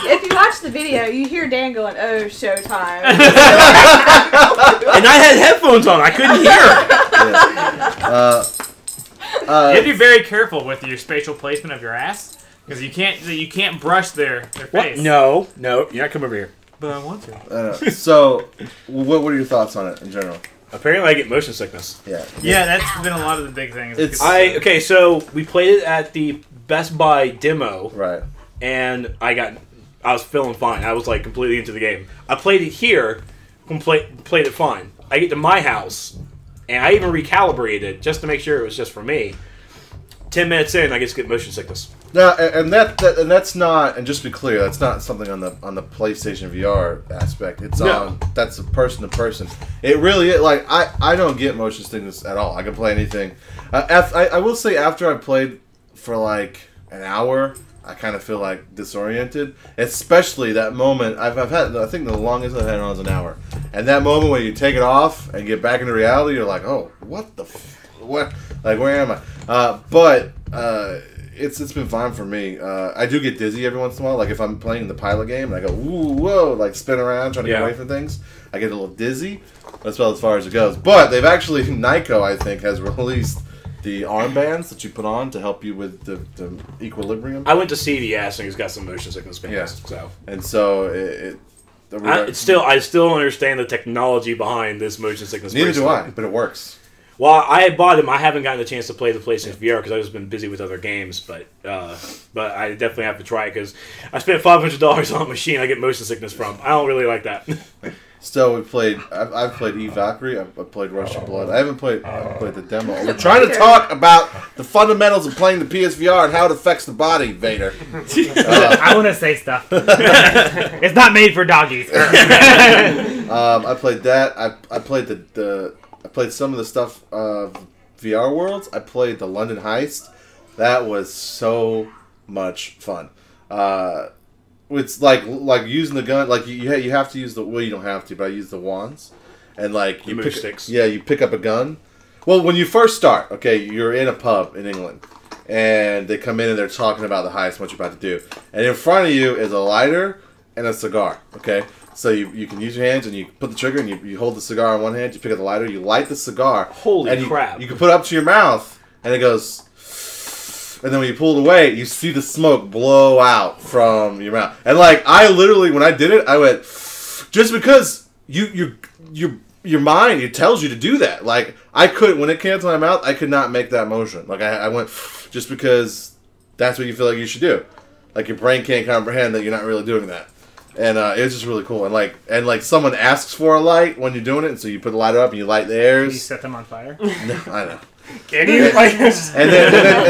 If you watch the video, you hear Dan going, "Oh, Showtime." And I had headphones on. I couldn't hear. You have to be very careful with your spatial placement of your ass because you can't brush their face. No, you're not coming over here. But I want to. So, what were your thoughts on it in general? Apparently, I get motion sickness. Yeah, that's been a lot of the big things. So we played it at the Best Buy demo, right? And I was feeling fine. I was like completely into the game. I played it here, played it fine. I get to my house, and I even recalibrated it just to make sure it was just for me. 10 minutes in, I just get motion sickness. Now, and that's not, and just to be clear, that's not something on the PlayStation VR aspect. That's a person to person. It really is, like, I don't get motion sickness at all. I can play anything. I will say after I played for like an hour, I kind of feel like disoriented, especially that moment. I've had, I think the longest I've had on was an hour, and that moment when you take it off and get back into reality, you're like, oh, what, like, where am I? But it's been fine for me. I do get dizzy every once in a while, like if I'm playing the pilot game and I go, ooh, whoa, like spin around trying to get away from things, I get a little dizzy. That's about as far as it goes. But they've actually, NotA, I think, has released the armbands that you put on to help you with the equilibrium. I went to CVS and he's got some motion sickness bands. Yeah. So I still understand the technology behind this motion sickness. Neither do I, but it works. Well, I bought them. I haven't gotten the chance to play the PlayStation VR because I've just been busy with other games. But I definitely have to try it because I spent $500 on a machine I get motion sickness from. I don't really like that. Still, I've played E Valkyrie. I've played Rush of Blood. I've played the demo. We're trying to talk about the fundamentals of playing the PSVR and how it affects the body, Vader. I want to say stuff. It's not made for doggies. I played that. I played I played some of the stuff VR Worlds. I played the London Heist. That was so much fun. It's like using the gun. Like you have to use the. Well, you don't have to, but I use the wands, and like you move sticks. Yeah, you pick up a gun. Well, when you first start, okay, you're in a pub in England, and they come in and they're talking about the heist, what you're about to do, and in front of you is a lighter and a cigar. Okay, so you can use your hands and you put the trigger and you hold the cigar in one hand. You pick up the lighter, you light the cigar. Holy crap! You can put it up to your mouth, and it goes. And then when you pull it away, you see the smoke blow out from your mouth. And like I literally, when I did it, I went, just because your mind, it tells you to do that. Like I couldn't, when it came to my mouth, I could not make that motion. Like I went, just because that's what you feel like you should do. Like your brain can't comprehend that you're not really doing that. And it was just really cool. And like someone asks for a light when you're doing it, and so you put the lighter up and you light theirs. You set them on fire. No, I know. Can you? And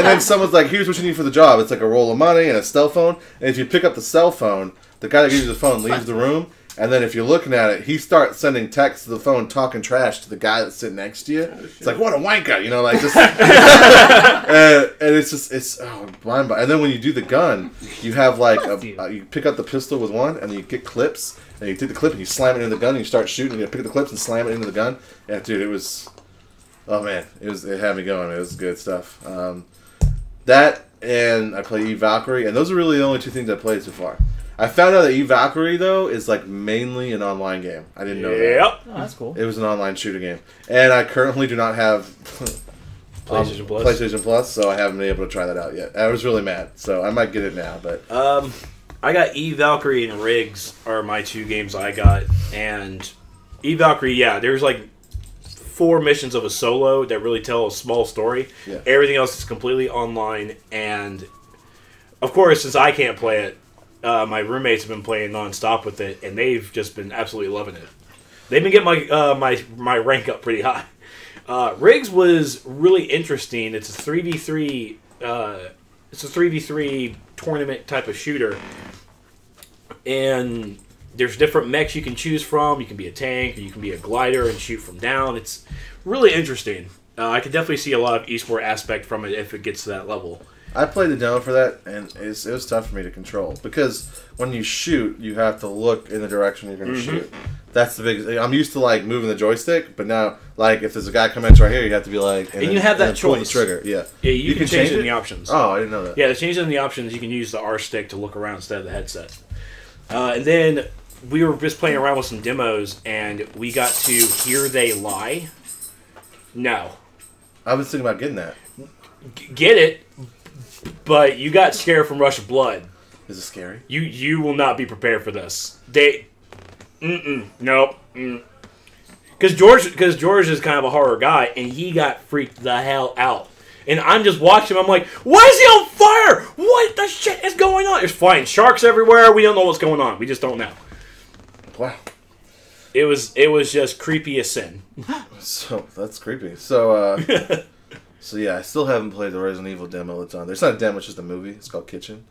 then someone's like, here's what you need for the job. It's like a roll of money and a cell phone. And if you pick up the cell phone, the guy that gives you the phone leaves the room. And then if you're looking at it, he starts sending texts to the phone, talking trash to the guy that's sitting next to you. It's like, what a wanker, you know, like just. And it's blind. And then when you do the gun, you have like you pick up the pistol with one, and you get clips, and you take the clip and you slam it into the gun, and you start shooting. And you pick up the clips and slam it into the gun. Yeah, dude, it was. Oh man, it had me going. It was good stuff. That and I play Eve Valkyrie, and those are really the only two things I played so far. I found out that Eve Valkyrie, though, is like mainly an online game. I didn't know that. Yep. Oh, that's cool. It was an online shooting game. And I currently do not have PlayStation Plus, so I haven't been able to try that out yet. I was really mad, so I might get it now. But I got Eve Valkyrie and Riggs are my 2 games I got. And Eve Valkyrie, yeah, there's like 4 missions of a solo that really tell a small story. Yeah. Everything else is completely online. And, of course, since I can't play it, my roommates have been playing nonstop with it, and they've just been absolutely loving it. They've been getting my rank up pretty high. Riggs was really interesting. It's a 3v3. It's a 3v3 tournament type of shooter, and there's different mechs you can choose from. You can be a tank, or you can be a glider and shoot from down. It's really interesting. I could definitely see a lot of esport aspect from it if it gets to that level. I played the demo for that, and it was tough for me to control. Because when you shoot, you have to look in the direction you're going to shoot. That's the biggest thing. I'm used to, like, moving the joystick, but now, like, if there's a guy coming at you right here, you have to be like... And you have that choice. The trigger, yeah. Yeah, you can change it in the options. Oh, I didn't know that. Yeah, to change it in the options, you can use the R stick to look around instead of the headset. And then we were just playing around with some demos, and we got to Here They Lie. No. I was thinking about getting that. Get it, but you got scared from Rush of Blood. Is it scary? You will not be prepared for this. Nope. Because George is kind of a horror guy, and he got freaked the hell out. And I'm just watching him. I'm like, why is he on fire? What the shit is going on? There's flying sharks everywhere. We don't know what's going on. We just don't know. Wow. It was just creepy as sin. So that's creepy. So so yeah, I still haven't played the Resident Evil demo that's on there. It's not a demo, it's just a movie. It's called Kitchen.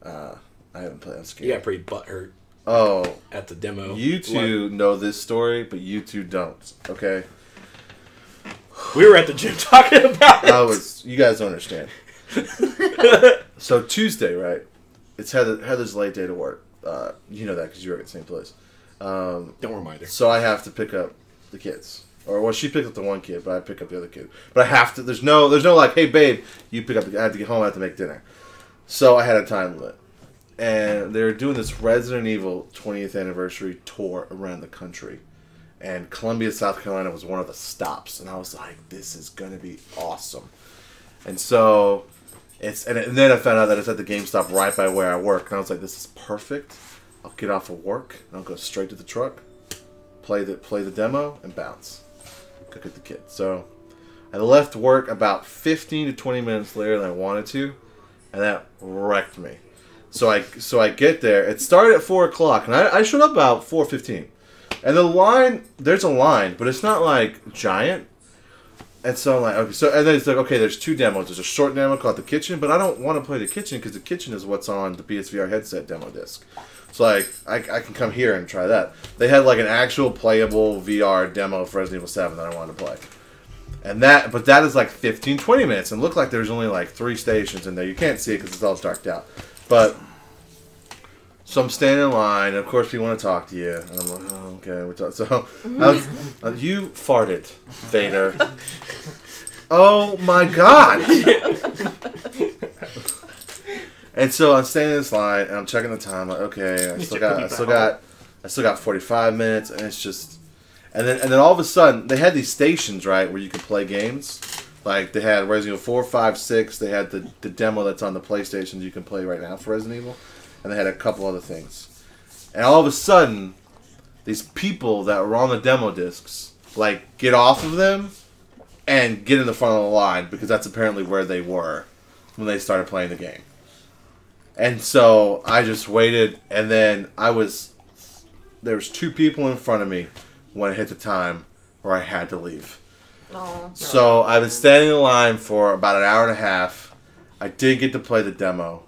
I haven't played. I'm scared. You got pretty butthurt. Oh, at the demo. You two know this story, but you two don't. Okay. We were at the gym talking about it. You guys don't understand. So Tuesday, right? It's Heather's late day to work. You know that because you work at the same place. Don't remind her. So I have to pick up the kids. Or, she picked up the one kid, but I pick up the other kid. But I have to, there's no like, hey babe, you pick up I have to get home, I have to make dinner. So I had a time limit. And they were doing this Resident Evil 20th anniversary tour around the country. And Columbia, South Carolina was one of the stops. And I was like, this is going to be awesome. And so, and then I found out that it's at the GameStop right by where I work. And I was like, this is perfect. I'll get off of work, and I'll go straight to the truck, play the demo, and bounce. Go get the kid. So I left work about 15 to 20 minutes later than I wanted to, and that wrecked me. So I get there. It started at 4 o'clock, and I showed up about 4:15. And there's a line, but it's not like giant. And so I'm like, okay, and then it's like, okay, there's 2 demos. There's a short demo called The Kitchen, but I don't want to play The Kitchen because The Kitchen is what's on the PSVR headset demo disc. So like, I can come here and try that. They had like an actual playable VR demo for Resident Evil 7 that I wanted to play. But that is like 15, 20 minutes, and it looked like there's only like 3 stations in there. You can't see it because it's all darked out. But, so I'm standing in line, and of course people want to talk to you. And I'm like, oh, okay, we're talking. So, you farted, Vader. Oh my god! And so I'm standing in this line, and I'm checking the time. Like, okay, I still got 45 minutes, and it's just, and then all of a sudden they had these stations, right, where you could play games. Like they had Resident Evil 4, 5, 6. They had the demo that's on the PlayStation you can play right now for Resident Evil, and they had a couple other things. And all of a sudden, these people that were on the demo discs like get off of them and get in the front of the line because that's apparently where they were when they started playing the game. And so I just waited, and then there was 2 people in front of me when it hit the time where I had to leave. Oh. So I've been standing in line for about an hour and a half. I did get to play the demo,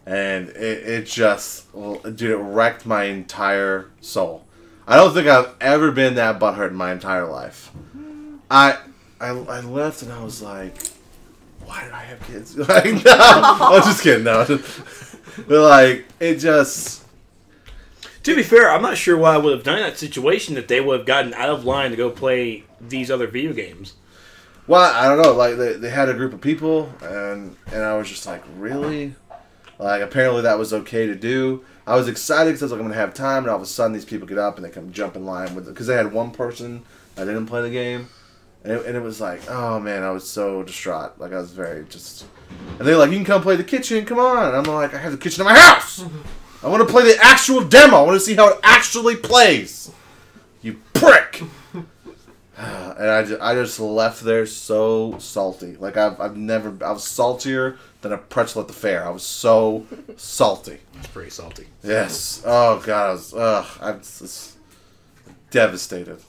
and it just, dude, it wrecked my entire soul. I don't think I've ever been that butthurt in my entire life. I left and I was like, why did I have kids? Like, no, I was just kidding. No, but like it just. To be fair, I'm not sure why I would have done that situation if they would have gotten out of line to go play these other video games. Well, I don't know. Like they had a group of people, and I was just like, really? Like apparently that was okay to do. I was excited because I was like, I'm gonna have time, and all of a sudden these people get up and they come jump in line with it because they had one person that didn't play the game, and it was like, oh man, I was so distraught. Like I was very just, and they're like, you can come play the kitchen, come on. And I'm like, I have the kitchen in my house. I want to play the actual demo. I want to see how it actually plays. You prick. And I just left there so salty. Like I was saltier than a pretzel at the fair. I was so salty. It's pretty salty. Yes. Oh god, I was just devastated.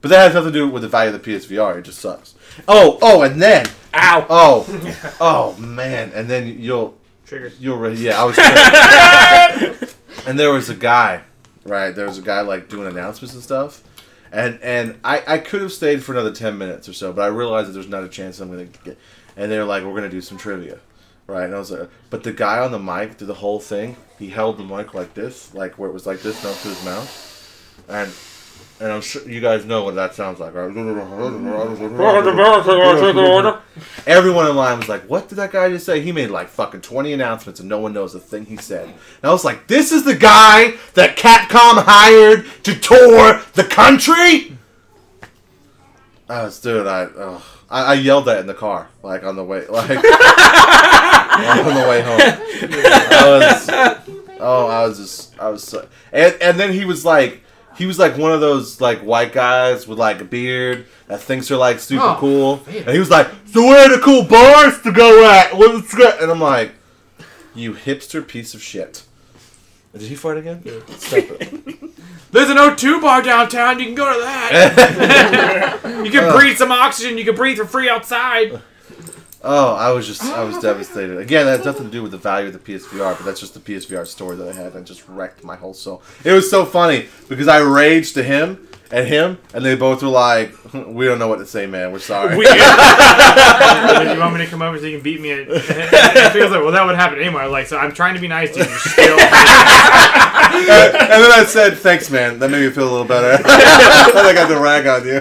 But that has nothing to do with the value of the PSVR. It just sucks. Oh, and then oh man, and then you'll yeah, I was triggered. And there was a guy, right? There was a guy like doing announcements and stuff. And I could have stayed for another 10 minutes or so, but I realized that there's not a chance I'm going to get... And they were like, we're going to do some trivia, right? And I was like... But the guy on the mic did the whole thing. He held the mic like this, like where it was like this, not to his mouth. And I'm sure you guys know what that sounds like, right? Everyone in line was like, what did that guy just say? He made like fucking 20 announcements and no one knows the thing he said. And I was like, this is the guy that Capcom hired to tour the country? I yelled that in the car, like on the way, like on the way home. I was so, and then he was like one of those like white guys with like a beard that thinks they're like super cool, man. And he was like, so where are the cool bars to go at? And I'm like, you hipster piece of shit. Did he fart again? Yeah. Stop it. There's an O2 bar downtown. You can go to that. You can breathe some oxygen. You can breathe for free outside. Oh, I was devastated. Again, that has nothing to do with the value of the PSVR, but that's just the PSVR story that I had. And just wrecked my whole soul. It was so funny because I raged to him, and they both were like, we don't know what to say, man. We're sorry. You want me to come over so you can beat me? And he was like, well, that would happen anyway. Like, so I'm trying to be nice to you. Still. And then I said, thanks, man. That made me feel a little better. I got to rag on you.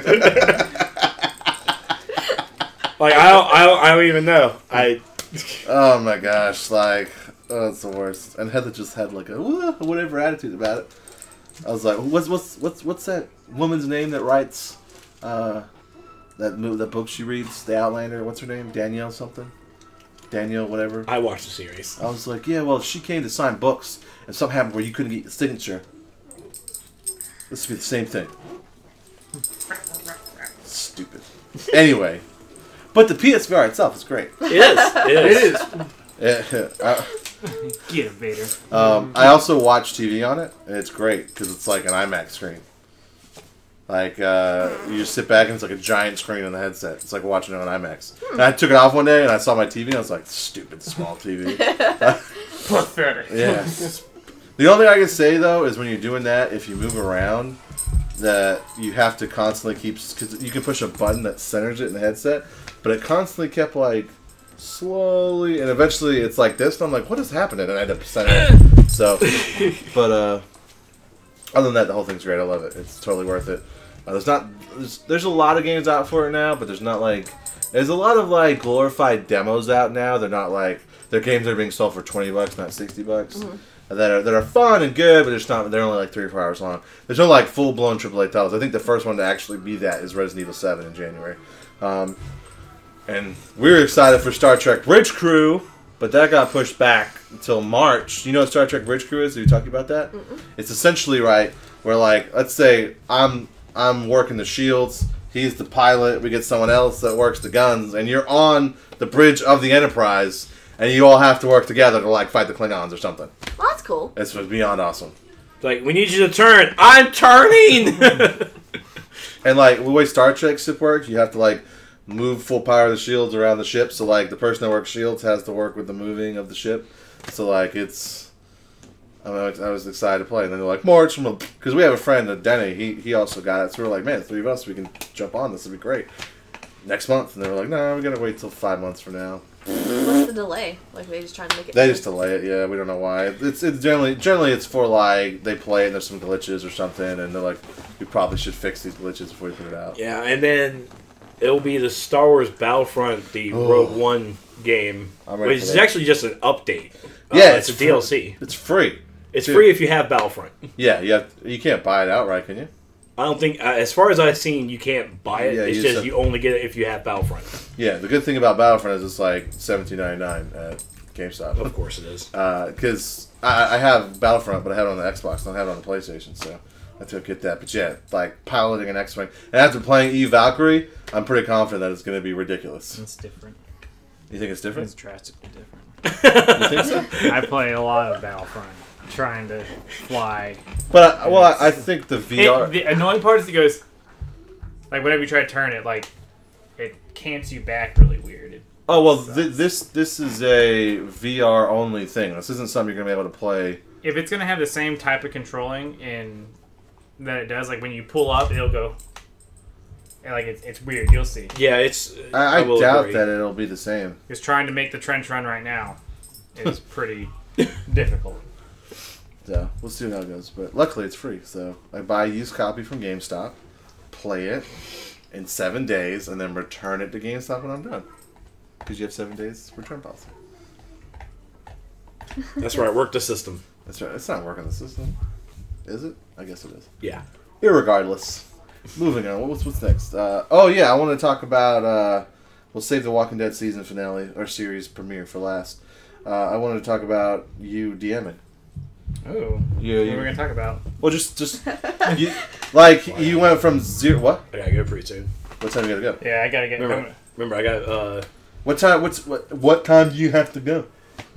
Like, I don't even know. Oh my gosh, like, it's the worst. And Heather just had like a whatever attitude about it. I was like, what's that woman's name that writes that book she reads, The Outlander? What's her name? Danielle something? Danielle whatever. I watched the series. I was like, yeah, well, she came to sign books, and something happened where you couldn't get the signature. This would be the same thing. Stupid. Anyway. But the PSVR itself is great. It is. Get him, Vader. I also watch TV on it, and it's great because it's like an IMAX screen. Like, you just sit back and it's like a giant screen on the headset. It's like watching it on IMAX. And I took it off one day and I saw my TV and I was like, stupid small TV. Pathetic. Yeah. The only thing I can say, though, is when you're doing that, if you move around, that you have to constantly keep... Because you can push a button that centers it in the headset, but it constantly kept, like, slowly... And eventually it's like this, and I'm like, what is happening? And I end up centering it. So, but, other than that, the whole thing's great. I love it. It's totally worth it. There's a lot of games out for it now, but there's not, like... There's a lot of, like, glorified demos out now. They're not, like... They're games that are being sold for $20, not $60. Mm-hmm. That are fun and good, but they're only like 3 or 4 hours long. There's no like full blown AAA titles. I think the first one to actually be that is Resident Evil 7 in January. And we were excited for Star Trek Bridge Crew, but that got pushed back until March. You know what Star Trek Bridge Crew is? Are you talking about that? Mm-mm. It's essentially right where like let's say I'm working the shields, he's the pilot, we get someone else that works the guns, and you're on the bridge of the Enterprise. And you all have to work together to, like, fight the Klingons or something. Well, that's cool. It's beyond awesome. Like, we need you to turn. I'm turning! And, like, the way Star Trek ship works, you have to, like, move full power of the shields around the ship. So, like, the person that works shields has to work with the moving of the ship. So, like, it's... I was excited to play. And then they're like, March. Because we have a friend, Denny. He also got it. So we're like, man, 3 of us, we can jump on. This would be great. Next month. And they were like, no, we got to wait till 5 months from now. What's the delay? Like they just trying to make it. They just delay it. Yeah, we don't know why. It's generally it's for like they play it and there's some glitches or something, and they're like, we probably should fix these glitches before we put it out. Yeah, and then It'll be the Star Wars Battlefront, the Rogue One game, which is actually just an update. Yeah, it's a DLC. It's free. It's free if you have Battlefront. Yeah, you can't buy it outright, can you? I don't think, as far as I've seen, you can't buy it. Yeah, it's just you only get it if you have Battlefront. Yeah, the good thing about Battlefront is it's like $17.99 at GameStop. Of course it is. Because I have Battlefront, but I have it on the Xbox. I don't have it on the PlayStation, so I have to get that. But yeah, like piloting an X-Wing. And after playing Valkyrie, I'm pretty confident that it's going to be ridiculous. It's different. You think it's different? It's drastically different. You think so? I play a lot of Battlefront, trying to fly. But I think the VR. The annoying part is it goes, like whenever you try to turn it, like it cants you back really weird. Oh well, this is a VR only thing. This isn't something you're gonna be able to play. If it's gonna have the same type of controlling in that it does, like when you pull up, it'll go. And like it's weird. You'll see. Yeah, it's. I doubt that it'll be the same. Because trying to make the trench run right now is pretty difficult. So we'll see how it goes. But luckily, it's free. So I buy a used copy from GameStop, play it in 7 days, and then return it to GameStop when I'm done. Because you have 7 days return policy. That's right. Work the system. That's right. It's not working the system, is it? I guess it is. Yeah. Irregardless. Moving on. What's next? Oh yeah, I want to talk about. We'll save the Walking Dead season finale or series premiere for last. I wanted to talk about you DMing. Oh, what are we gonna talk about? Well, just you went from zero. What? I gotta go pretty soon. What time you gotta go? Yeah, I gotta get. Remember, I got. What time? What time do you have to go?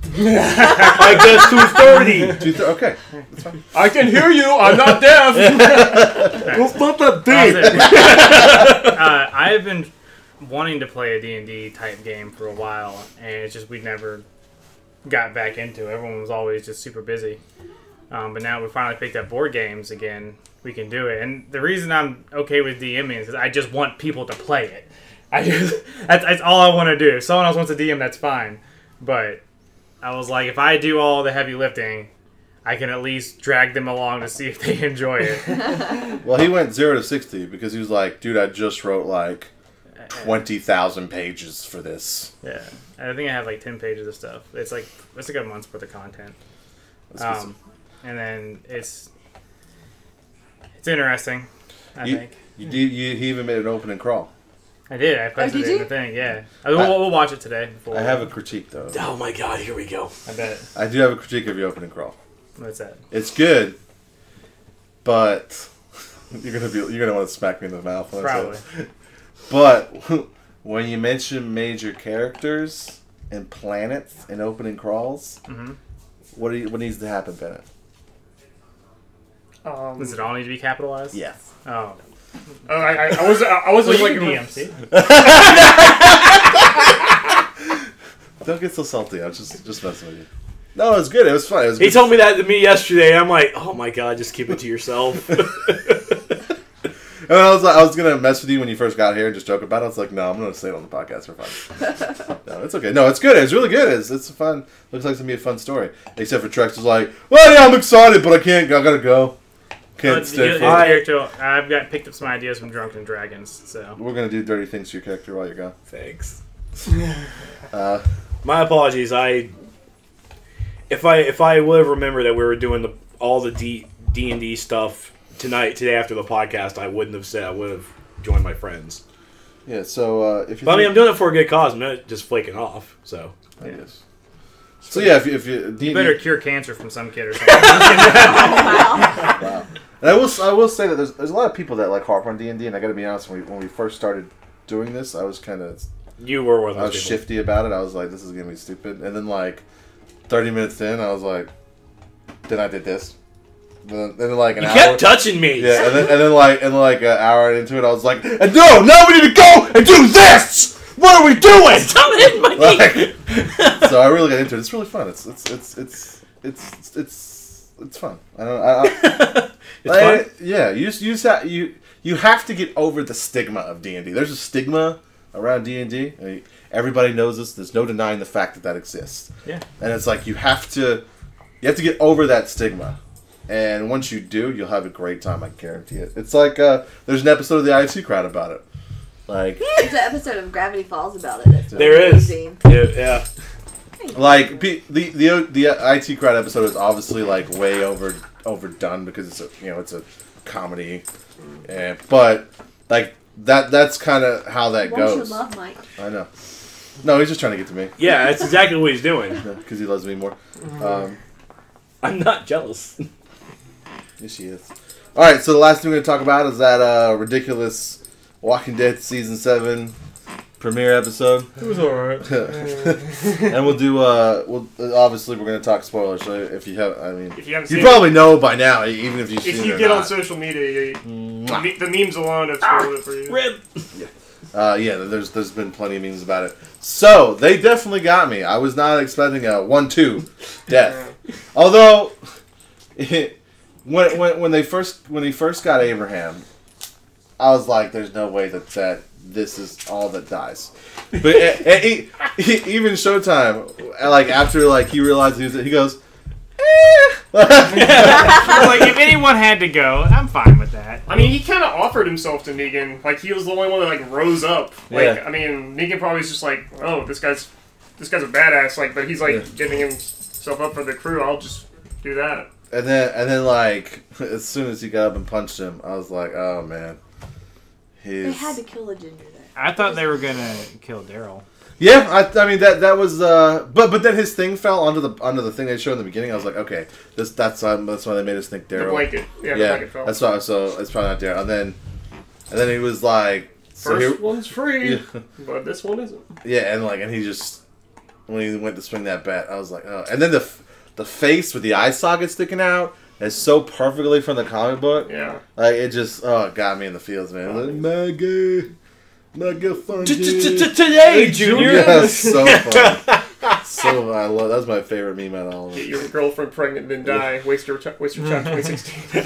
I guess 2:30. Okay, that's fine. I can hear you. I'm not deaf. It's not that deep. I have been wanting to play a D&D type game for a while, and it's just we never got back into it. Everyone was always just super busy. But now we finally picked up board games again. We can do it, and the reason I'm okay with DMing is I just want people to play it. That's all I want to do. If someone else wants to DM, that's fine. But I was like, if I do all the heavy lifting, I can at least drag them along to see if they enjoy it. Well, he went 0 to 60 because he was like, dude, I just wrote like 20,000 pages for this. Yeah, I think I have like 10 pages of stuff. It's like a month's worth of content. And then it's interesting. I think you even made an open and crawl. I did. I posted it in the thing. Yeah, we'll watch it today. I have a critique though. Oh my god! Here we go. I bet. I do have a critique of your open and crawl. What's that? It's good, but you're gonna want to smack me in the mouth. Probably. But when you mention major characters and planets and opening crawls, what needs to happen, Bennett? Does it all need to be capitalized? Yes. Oh. I was like DMC. Don't get so salty. I was just messing with you. No, it was good. It was fun. He told me that to me yesterday. I'm like, oh my god, just keep it to yourself. And I was gonna mess with you when you first got here and just joke about it. I was like, no, I'm gonna say it on the podcast for fun. No, it's okay. No, it's good. It's really good. It's fun. Looks like it's gonna be a fun story. Except for Trex was like, well, yeah, I'm excited, but I gotta go. Can't stay. I've picked up some ideas from Drunken Dragons, so we're gonna do dirty things to your character while you're gone. Thanks. My apologies. If I would have remembered that we were doing all the D&D stuff today after the podcast, I wouldn't have said. I would have joined my friends. Yeah. So if you. But I'm doing it for a good cause. I'm not just flaking off. So. I guess. So yeah, if you better cure cancer from some kid or something. Wow. And I will say that there's a lot of people that like harp on D&D, and I got to be honest, when we first started doing this, I was kind of you were one of those I was people. shifty about it. I was like, this is gonna be stupid, and then like 30 minutes in, I was like, then I did this. Then like an hour. You kept touching me. Yeah, and then like an hour into it, I was like, and no, now we need to go and do this. What are we doing? Stop hitting my knee. So I really got into it. It's really fun. It's fun. It's fun. Yeah, you have to get over the stigma of D&D. There's a stigma around D&D. I mean, everybody knows this. There's no denying the fact that exists. Yeah. And it's like you have to get over that stigma. And once you do, you'll have a great time. I guarantee it. It's like there's an episode of the IC Crowd about it. Like, There's an episode of Gravity Falls about it. It's There is. amazing. Yeah. like the IT crowd episode is obviously like way overdone because it's a comedy, but like that's kind of how that Won't you goes. love Mike? I know. No, he's just trying to get to me. Yeah, that's exactly what he's doing. Because he loves me more. I'm not jealous. Yes, she is. All right, so the last thing we're going to talk about is that ridiculous Walking Dead Season 7 premiere episode. It was alright. And we'll do, obviously we're going to talk spoilers, so if you have, I mean, If you haven't you seen probably know by now, even if you've seen it if you or get not. on social media, the memes alone have spoiled it for you. Rip. Yeah, there's been plenty of memes about it. So, they definitely got me. I was not expecting a 1-2 death. Although, when he first got Abraham, I was like, "There's no way that this is all that dies." But even Showtime, like after like he realized he goes, Like, if anyone had to go, I'm fine with that. I mean, he kind of offered himself to Negan. Like, he was the only one that like rose up. Like, Yeah. I mean, Negan probably was just like, "Oh, this guy's a badass." Like, but he's like getting himself up for the crew. I'll just do that. and then like as soon as he got up and punched him, I was like, "Oh man." They had to kill a ginger there. I thought they were gonna kill Daryl. Yeah, I mean that was but then his thing fell under the thing they showed in the beginning. I was like, okay, that's why they made us think The Daryl. blanket. Yeah, the Yeah, blanket fell. that's why. So it's probably not Daryl. And then he was like, so First one's free, Yeah. but this one isn't. yeah, and he just when he went to swing that bat, I was like, oh. And then the face with the eye socket sticking out is so perfectly from the comic book. Yeah. Like it just it got me in the feels, man. Like, mega fun. Today, Junior. Yeah, so fun. So I love that's my favorite meme out of all of Get it. your girlfriend pregnant, then die. Waste your child 2016.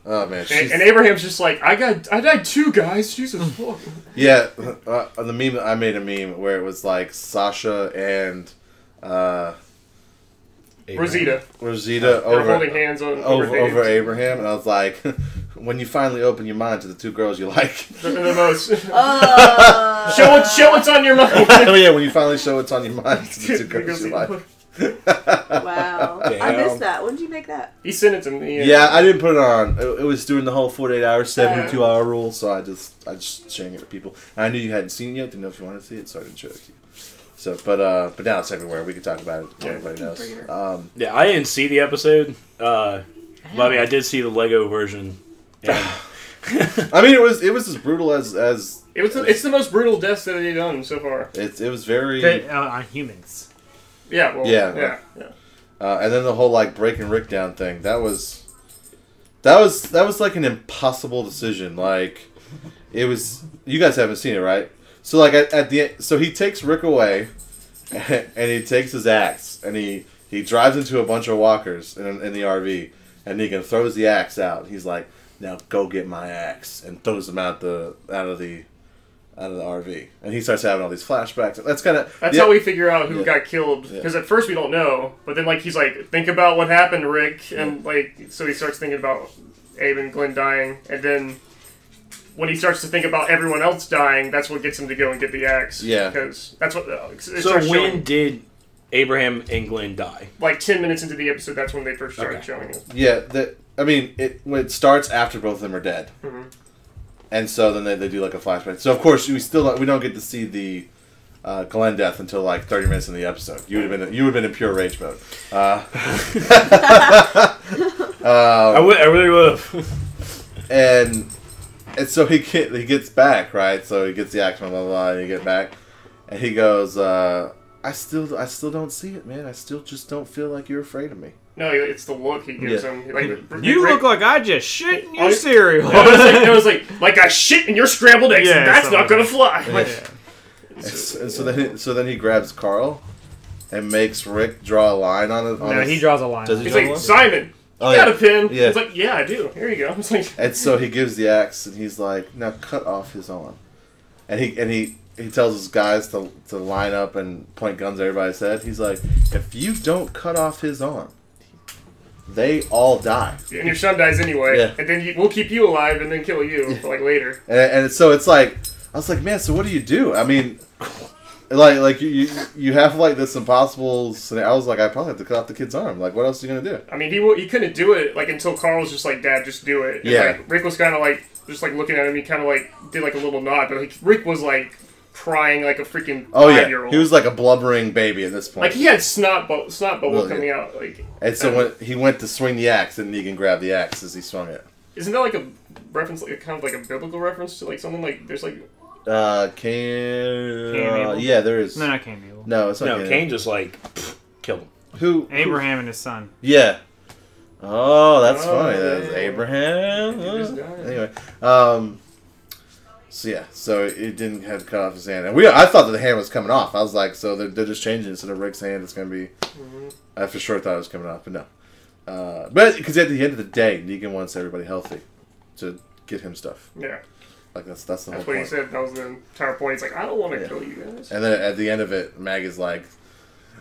Oh man, And Abraham's just like, I died too, guys. Jesus fuck. yeah. On the meme, I made a meme where it was like Sasha and Rosita. Rosita They're holding hands over over Abraham, and I was like, when you finally open your mind to the two girls you like. the most. Oh. Show what's on your mind. Oh yeah, when you finally show what's on your mind to the two girls you like. Wow. I Damn. missed that. When did you make that? He sent it to me. Yeah, I didn't put it on. It was doing the whole 48-hour, 72-hour rule, so I just sharing it to people. And I knew you hadn't seen it yet, didn't know if you wanted to see it, so I didn't show it to you. So, but now it's everywhere. We can talk about it. Yeah. Everybody knows. Yeah, I didn't see the episode. But I mean, I did see the Lego version. And I mean, it was as brutal as It's the most brutal deaths that they've done so far. it was very. On humans. Yeah. Well. Yeah. Yeah. And then the whole like breaking Rick down thing. That was like an impossible decision. Like it was. You guys haven't seen it, right? So like at the end, so he takes Rick away, and he takes his axe and he drives into a bunch of walkers in the RV, and Negan throws the axe out. He's like, "Now go get my axe," and throws them out of the RV, and he starts having all these flashbacks. That's how we figure out who Yeah. got killed. Because at first we don't know, but then like he's like, think about what happened, Rick, and like so he starts thinking about Abe and Glenn dying, and then when he starts to think about everyone else dying, that's what gets him to go and get the axe. Yeah. Because that's what. so when did Abraham and Glenn die? Like 10 minutes into the episode, that's when they first started showing it. Yeah, when it starts after both of them are dead, and so then they do like a flashback. So of course we don't get to see the Glenn death until like 30 minutes in the episode. You would have been in pure rage mode. I really would have. And so he gets back, right? So he gets the axe, blah blah blah, and he get back, and he goes, I still don't see it, man. I still just don't feel like you're afraid of me. No, it's the look he gives Yeah. him. Like, You Rick- look like I just shit in your Oh, cereal. It was like I shit in your scrambled eggs. Yeah, That's not something gonna fly. Like, And so then he grabs Carl, and makes Rick draw a line on it. No, he draws a line. Does he he's draw like, a line? Simon, Oh, you got yeah. a pin? Yeah. He's like, yeah, I do. Here you go. It's like, And so he gives the axe, and he's like, "Now cut off his arm." And he tells his guys to line up and point guns at everybody's head. He's like, "If you don't cut off his arm, they all die. And your son dies anyway. Yeah. And then we'll keep you alive and then kill you like later. And so it's like, I was like, man, so what do you do? I mean, like you have like this impossible scenario. I was like, I probably have to cut off the kid's arm. Like, what else are you gonna do? I mean, he couldn't do it like until Carl was just like, Dad, just do it. And, Yeah. like, Rick was kind of like just like looking at him. He kind of like did like a little nod, but like Rick was like crying like a freaking 5-year-old. He was like a blubbering baby at this point. Like he had snot bubble Well, coming out. Like, and so when he went to swing the axe, and Negan grabbed the axe as he swung it. isn't that like a reference, like kind of like a biblical reference to like something like there's like Cain. Abel? Yeah, there is. No, not Cain Abel. No, it's not No, Cain just like killed him. Who? Abraham and his son. Yeah. Oh, that's Oh, funny. That's yeah. Abraham. He just died. Anyway, so yeah, so it didn't have to cut off his hand, and I thought that the hand was coming off. I was like, so they're just changing it instead of Rick's hand. It's gonna be. I for sure thought it was coming off, but no. But because at the end of the day, Negan wants everybody healthy to get him stuff. yeah. Like that's the whole That's what he point. said. That was the entire point. He's like, I don't want to Yeah. kill you guys. And then at the end of it, Mag is like,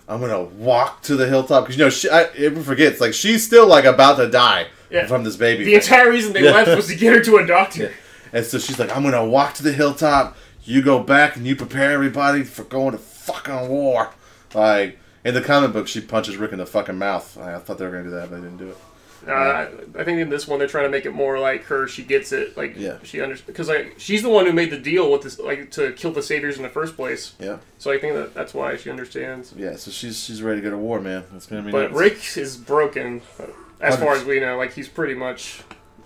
I'm gonna walk to the hilltop because everyone forgets like she's still like about to die Yeah. from this baby. The thing. entire reason they Yeah. left was to get her to a doctor. Yeah. And so she's like, I'm gonna walk to the hilltop. You go back and you prepare everybody for going to fucking war. Like in the comic book, she punches Rick in the fucking mouth. I thought they were gonna do that, but they didn't do it. I think in this one they're trying to make it more like her. She gets it, like Yeah. she understands because like she's the one who made the deal with this, like to kill the saviors in the first place. Yeah. So I think that's why she understands. Yeah. So she's ready to go to war, man. It's gonna be. But nuts. Rick is broken, as far 100%. as we know. Like he's pretty much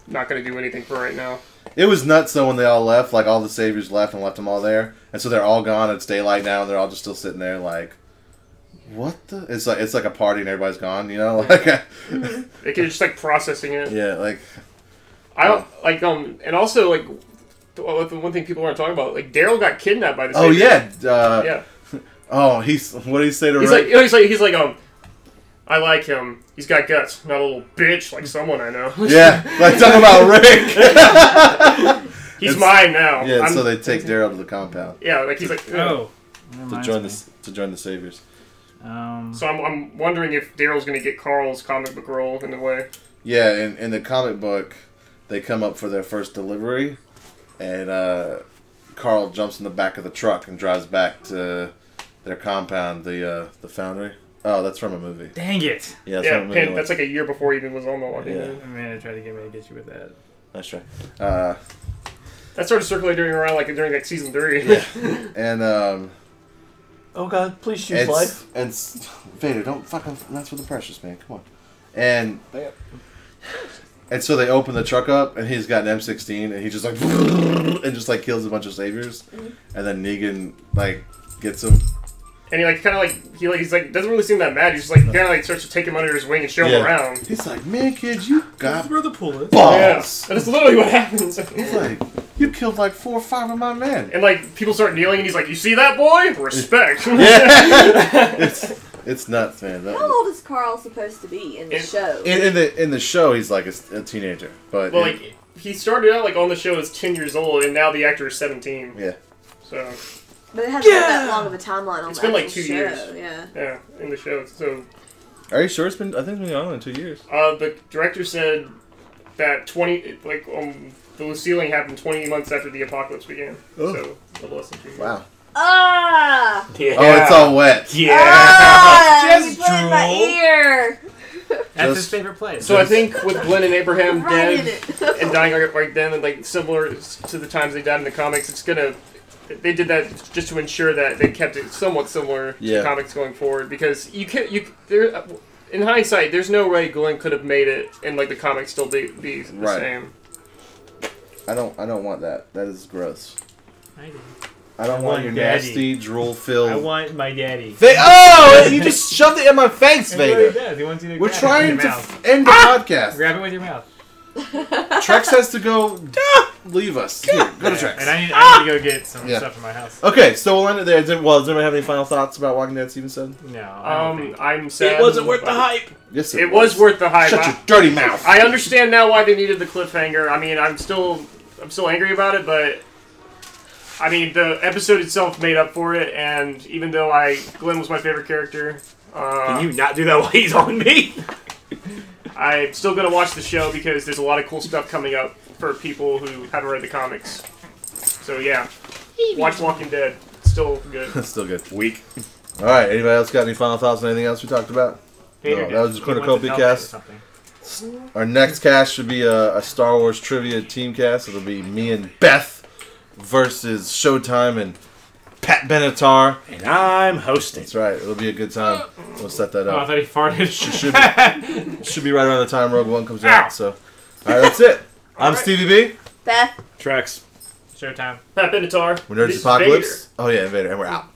not going to do anything for right now. It was nuts though when they all left. Like all the saviors left and left them all there, and so they're all gone. It's daylight now, and they're all just still sitting there like. What the? It's like a party and everybody's gone, you know? Like, They could just like processing it. yeah, like I don't like and also like the one thing people aren't talking about, like Daryl got kidnapped by the oh saviors. yeah, Yeah. oh what did he say to He's Rick? like I like him. He's got guts, not a little bitch like someone I know. Yeah, like talking about Rick. He's mine now. Yeah, so they take Daryl to the compound Yeah, like he's like Oh. to join the saviors. So I'm wondering if Daryl's gonna get Carl's comic book role in a way. Yeah, in the comic book, they come up for their first delivery, and Carl jumps in the back of the truck and drives back to their compound, the foundry. Oh, that's from a movie. Dang it. Yeah, that's Yeah, from a movie. Pin, that's like a year before he even was on The Walking Yeah. Dead. Man, I tried to get me to get you with that. That's right. That started circulating around like during like season 3. Yeah, and Oh God, please choose life. and Vader, don't fucking mess with the Precious, man. Come on. And so they open the truck up, and he's got an M16, and he just like and just like kills a bunch of saviors, and then Negan like gets him. And he like kind of like he's like doesn't really seem that mad. He's just like kind of like starts to take him under his wing and show him around. He's like, man, kid, you got Where the pull is. balls. Yeah, that's literally what happens. He's like, you killed like 4 or 5 of my men. And like people start kneeling, and he's like, "You see that boy? Respect." Yeah, it's nuts, man. How old is Carl supposed to be in the show? In the show, he's like a teenager, but Well, like he started out like on the show as 10 years old, and now the actor is 17. yeah. So But it hasn't been that long of a timeline on It's the been like actual 2 show. years. Yeah. in the show. So Are you sure it's been? I think it's been on in 2 years. the director said that the sealing happened 20 months after the apocalypse began. Oh. So a little less than 2 years. Wow. Ah! Yeah. Oh, it's all wet. Yeah. Ah! Just You put it in my drool. ear! That's his Just- favorite place. So I think with Glenn and Abraham Right in dead it. and dying right then, and like similar to the times they died in the comics, it's gonna. They did that just to ensure that they kept it somewhat similar Yeah. to comics going forward, because there. In hindsight, there's no way Glenn could have made it and like the comics still be the Right. same. I don't want that. That is gross. I do. I don't want your Daddy. nasty drool filled. I want my daddy. Oh! You just shoved it in my face, That's what he Vader. does. He wants you to We're grab it trying with your to mouth. end the podcast. Grab it with your mouth. Trex has to go leave us. Here, go to Trex. And I need to go get some Yeah. stuff from my house. Okay, so we'll end it there. Does anybody have any final thoughts about Walking Dead season 7? No. I don't think. I'm sad. It wasn't worth the hype. Yes, It was worth the hype. Shut your dirty mouth. I understand now why they needed the cliffhanger. I mean, I'm still angry about it, but I mean, the episode itself made up for it. And even though Glenn was my favorite character, Can you not do that while he's on me? I'm still gonna watch the show because there's a lot of cool stuff coming up for people who haven't read the comics. So yeah, watch Walking Dead. It's still good. That's still good. Week. All right. Anybody else got any final thoughts on anything else we talked about? Peter No, did. that was the He Cornucopia wants to tell me cast. something. Our next cast should be a Star Wars trivia team cast. It'll be me and Beth versus Showtime and Pat Bennett Tarr. And I'm hosting. That's right. It'll be a good time. We'll set that Oh, I up. thought he farted. Should be right around the time Rogue One comes out. So, all right, that's it. I'm Stevie B. Beth. Trex. Showtime. Pat Bennett Tarr. We're Nerds This is Apocalypse. Vader. Oh yeah, Vader, and we're out.